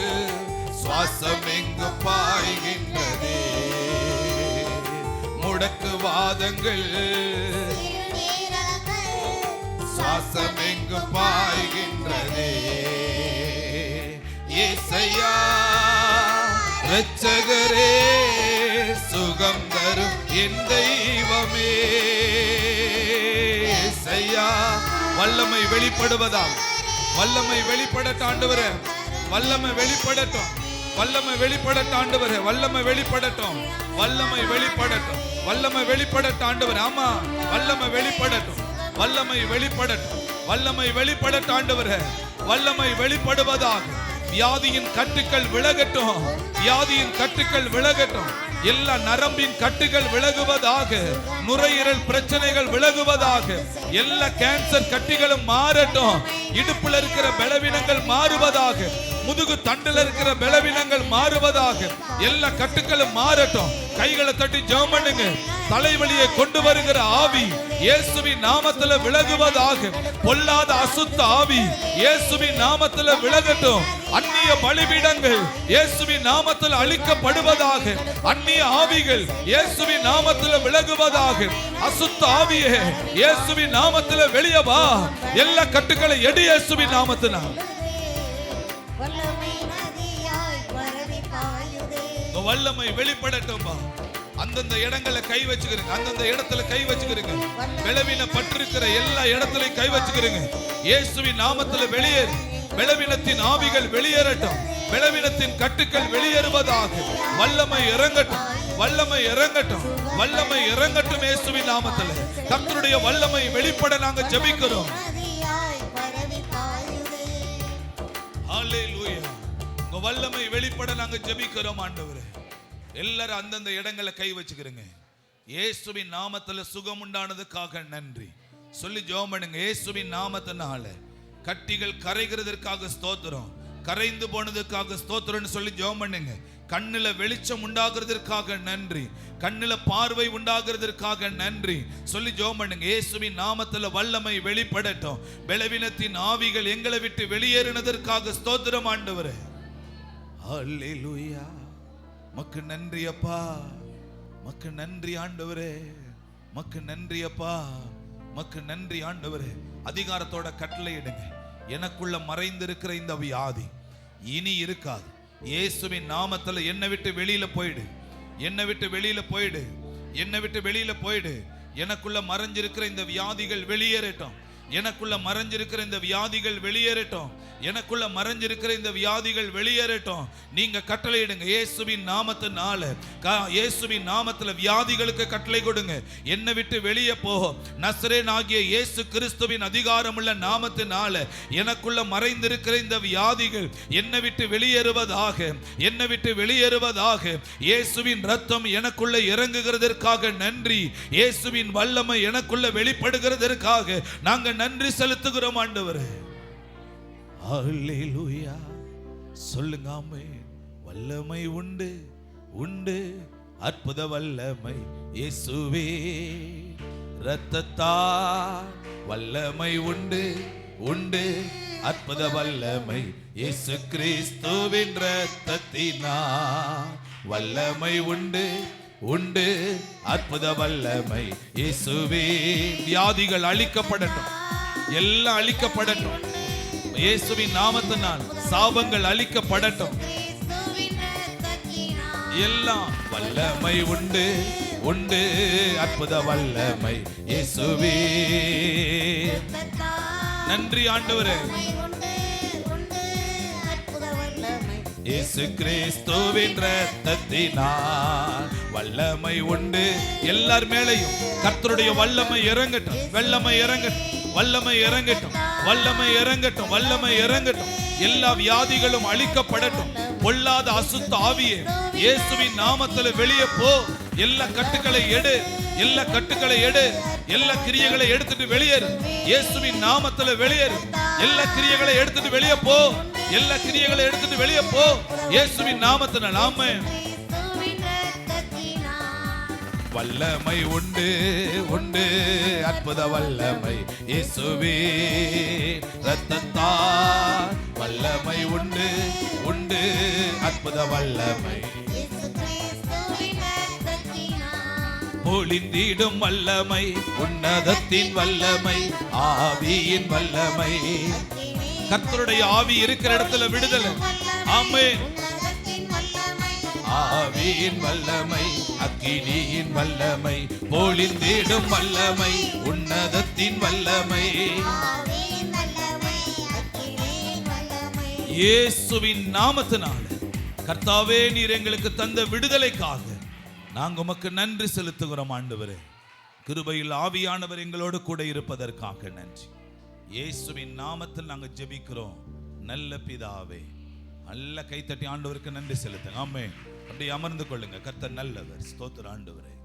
சுவாசம் எங்கு பாய்கின்றதே, முடக்கு வாதங்கள் சுவாசம் எங்கு பாய்கின்றதே. ஏசையா இரட்சகரே சுகம் தரும் என் தெய்வமே. ஏசையா வல்லமை வெளிப்படுவதால், வல்லமை வெளிப்படட்டும் ஆண்டவரே, வல்லமை வெளிப்படட்டும், வல்லமை வெளிப்படட்டும் ஆண்டவரே, வல்லமை வெளிப்படட்டும், வல்லமை வெளிப்படட்டும், வல்லமை வெளிப்படட்டும் ஆண்டவரே. ஆமா. வல்லமை வெளிப்படட்டும், வல்லமை வெளிப்படட்டும், வல்லமை வெளிப்படட்டும் ஆண்டவரே, வல்லமை வெளிப்படுவதாக. வியாதியின் கட்டுக்கள் விலகட்டும், வியாதியின் கட்டுக்கள் விலகட்டும். எல்லா நரம்பின் கட்டுகள் விலகுவதாக, நுரையீரல் பிரச்சனைகள் விலகுவதாக, எல்லா கேன்சர் கட்டிகளும் மாறட்டும். இடுப்புல இருக்கிற பலவீனங்கள் மாறுவதாக, முதுகு தண்டுல இருக்கிற பலவீனங்கள் மாறுவதாக, எல்லா கட்டுகளும் மாறட்டும். கைகளை தட்டி ஜெபம் பண்ணுங்க. தலைவலியை கொண்டு வருகிற ஆவி இயேசுவின் நாமத்துல விலகுவதாக. பொல்லாத அசுத்த ஆவி இயேசுவின் நாமத்துல விலகட்டும். அந்நிய பலிபீடங்கள் இயேசுவின் நாமத்தில் அழிக்கப்படுவதாக. அந்நிய ஆவிகள் இயேசுவின் நாமத்தில் விலகுவதாக. அசுத்த ஆவியே இயேசுவின் நாமத்தில் வெளியே வா. எல்லா கட்டுக்களை எடு இயேசுவின் நாமத்தினால். வல்லமை வெளிப்படட்டும். அந்தந்த இடங்களை கை வச்சுக்கிறீங்க, அந்தந்த இடத்துல கை வச்சுக்கிறீங்க. பலவீனம் பட்டிருக்கிற எல்லா இடத்திலையும் கை வச்சுக்கிறீங்க. இயேசுவின் நாமத்தில் வெளியேறு. பலவீனத்தின் ஆவிகள் வெளியேறட்டும். பலவீனத்தின் கட்டுக்கள் வெளியேறுவதாக. வல்லமை இறங்கட்டும், வல்லமை இறங்கட்டும், வல்லமை இறங்கட்டும். இயேசுவின் நாமத்தில் கர்த்தருடைய வல்லமை வெளிப்பட நாங்க ஜெபிக்கிறோம். ஹல்லேலூயா. உங்க வல்லமை வெளிப்பட நாங்க ஜெபிக்கிறோம் ஆண்டவரே. எல்லாரும் அந்தந்த இடங்களை கை வச்சுக்கிறீங்க. இயேசுவின் நாமத்துல சுகம் உண்டானதுக்காக நன்றி சொல்லி ஜெபம் பண்ணுங்க. இயேசுவின் நாமத்தினால கட்டிகள் கரைகிறதற்காக ஸ்தோத்திரம், கரைந்து போனதுக்காக ஸ்தோத்திரம்னு சொல்லி ஜெபம் பண்ணுங்க. கண்ணுல வெளிச்சம் உண்டாகிறதற்காக நன்றி, கண்ணுல பார்வை உண்டாகிறதற்காக நன்றி சொல்லி ஜெபம் பண்ணுங்க. இயேசுவின் நாமத்துல வல்லமை வெளிப்படட்டும். பலவீனத்தின் ஆவிகள் எங்களை விட்டு வெளியேறினதற்காக ஸ்தோத்திரம் ஆண்டவரே. ஹல்லேலூயா. மக்கு நன்றி அப்பா, மக்கு நன்றி ஆண்டவரே, மக்கு நன்றி அப்பா, மக்கு நன்றி ஆண்டவரே. அதிகாரத்தோட கட்டளையிடுங்க. எனக்குள்ள மறைந்திருக்கிற இந்த வியாதி இனி இருக்காது. இயேசுவின் நாமத்துல என்னை விட்டு வெளியில போயிடு, என்னை விட்டு வெளியில போயிடு, என்னை விட்டு வெளியில போயிடு. எனக்குள்ள மறைஞ்சிருக்கிற இந்த வியாதிகள் வெளியேறட்டும், எனக்குள்ள மறைஞ்சிருக்கிற இந்த வியாதிகள் வெளியேறட்டும், எனக்குள்ள மறைஞ்சிருக்கிற இந்த வியாதிகள் வெளியேறட்டும். நீங்க கட்டளையிடுங்க இயேசுவின் நாமத்தினால. இயேசுவின் நாமத்துல வியாதிகளுக்கு கட்டளை கொடுங்க. என்னை விட்டு வெளியே போ. நசரேயனாகிய இயேசு கிறிஸ்துவின் அதிகாரமுள்ள நாமத்தினால எனக்குள்ள மறைந்திருக்கிற இந்த வியாதிகள் என்னை விட்டு வெளியேறுவதாக, என்னை விட்டு வெளியேறுவதாக. இயேசுவின் ரத்தம் எனக்குள்ள இறங்குகிறதற்காக நன்றி. இயேசுவின் வல்லமை எனக்குள்ள வெளிப்படுகிறதற்காக நாங்க நன்றி செலுத்துகிறோம் ஆண்டவரே. ஹல்லேலூயா. சொல்லுங்க ஆமென். வல்லமை உண்டு, உண்டு அற்புத வல்லமை இயேசுவே இரத்தத்தால். வல்லமை உண்டு, உண்டு அற்புத வல்லமை இயேசு கிறிஸ்துவின் இரத்தத்தினால். வல்லமை உண்டு, உண்டு அற்புத வல்லமை இயேசுவே. வியாதிகள் அழிக்கப்படட்டும், எல்லாம் அழிக்கப்படட்டும் இயேசுவின் நாமத்தினால். சாபங்கள் அழிக்கப்படட்டும் எல்லாம். வல்லமை உண்டு, உண்டு அற்புத வல்லமை இயேசுவே. நன்றி ஆண்டவரே. இயேசு கிறிஸ்துவின் இரத்தத்தினால் வல்லமை உண்டு. எல்லார் மேலையும் கர்த்தருடைய வல்லமை இறங்கட்டும், வல்லமை இறங்கட்டும், வல்லமை இறங்கட்டும், வல்லமை இறங்கட்டும், வல்லமை இறங்கட்டும். எல்லா வியாதிகளும் அழிக்கப்படட்டும். பொல்லாத அசுத்த ஆவியே இயேசுவின் நாமத்துல வெளியே போ. எல்லா கட்டுக்களை எடு, எல்லா கட்டுக்களை எடு, எல்லா கிரியைகளை எடுத்துட்டு வெளியேறு. இயேசுவின் நாமத்துல வெளியேறு. எல்லா கிரியைகளை எடுத்துட்டு வெளியே போ, எல்லா கிரியைகளை எடுத்துட்டு வெளியே போ இயேசுவின் நாமத்தினால். ஆமென். வல்லமை உண்டு, உண்டு அற்புத வல்லமை இயேசுவே இரத்தத்தால். வல்லமை உண்டு, உண்டு அற்புத வல்லமை பொழிந்திடும் வல்லமை, உன்னதத்தின் வல்லமை, ஆவியின் வல்லமை. கர்த்தருடைய ஆவி இருக்கிற இடத்துல விடுதலை. ஆமென். ஆவியின் வல்லமை, அக்கினியின் வல்லமை, பொழிந்திடும் வல்லமை, உன்னதத்தின் வல்லமை. இயேசுவின் நாமத்தினால கர்த்தாவே நீர் எங்களுக்கு தந்த விடுதலைக்காக நாங்க உமக்கு நன்றி செலுத்துகிறோம் ஆண்டவரே. கிருபையில் ஆவியானவர் எங்களோடு கூட இருப்பதற்காக நன்றி. இயேசுவின் நாமத்தில் நாங்கள் ஜெபிக்கிறோம் நல்ல பிதாவே. நல்ல கைத்தட்டி ஆண்டவருக்கு நன்றி செலுத்துங்க. ஆமென். அப்படியே அமர்ந்து கொள்ளுங்க. கர்த்தர் நல்லவர். ஸ்தோத்திரம் ஆண்டவரே.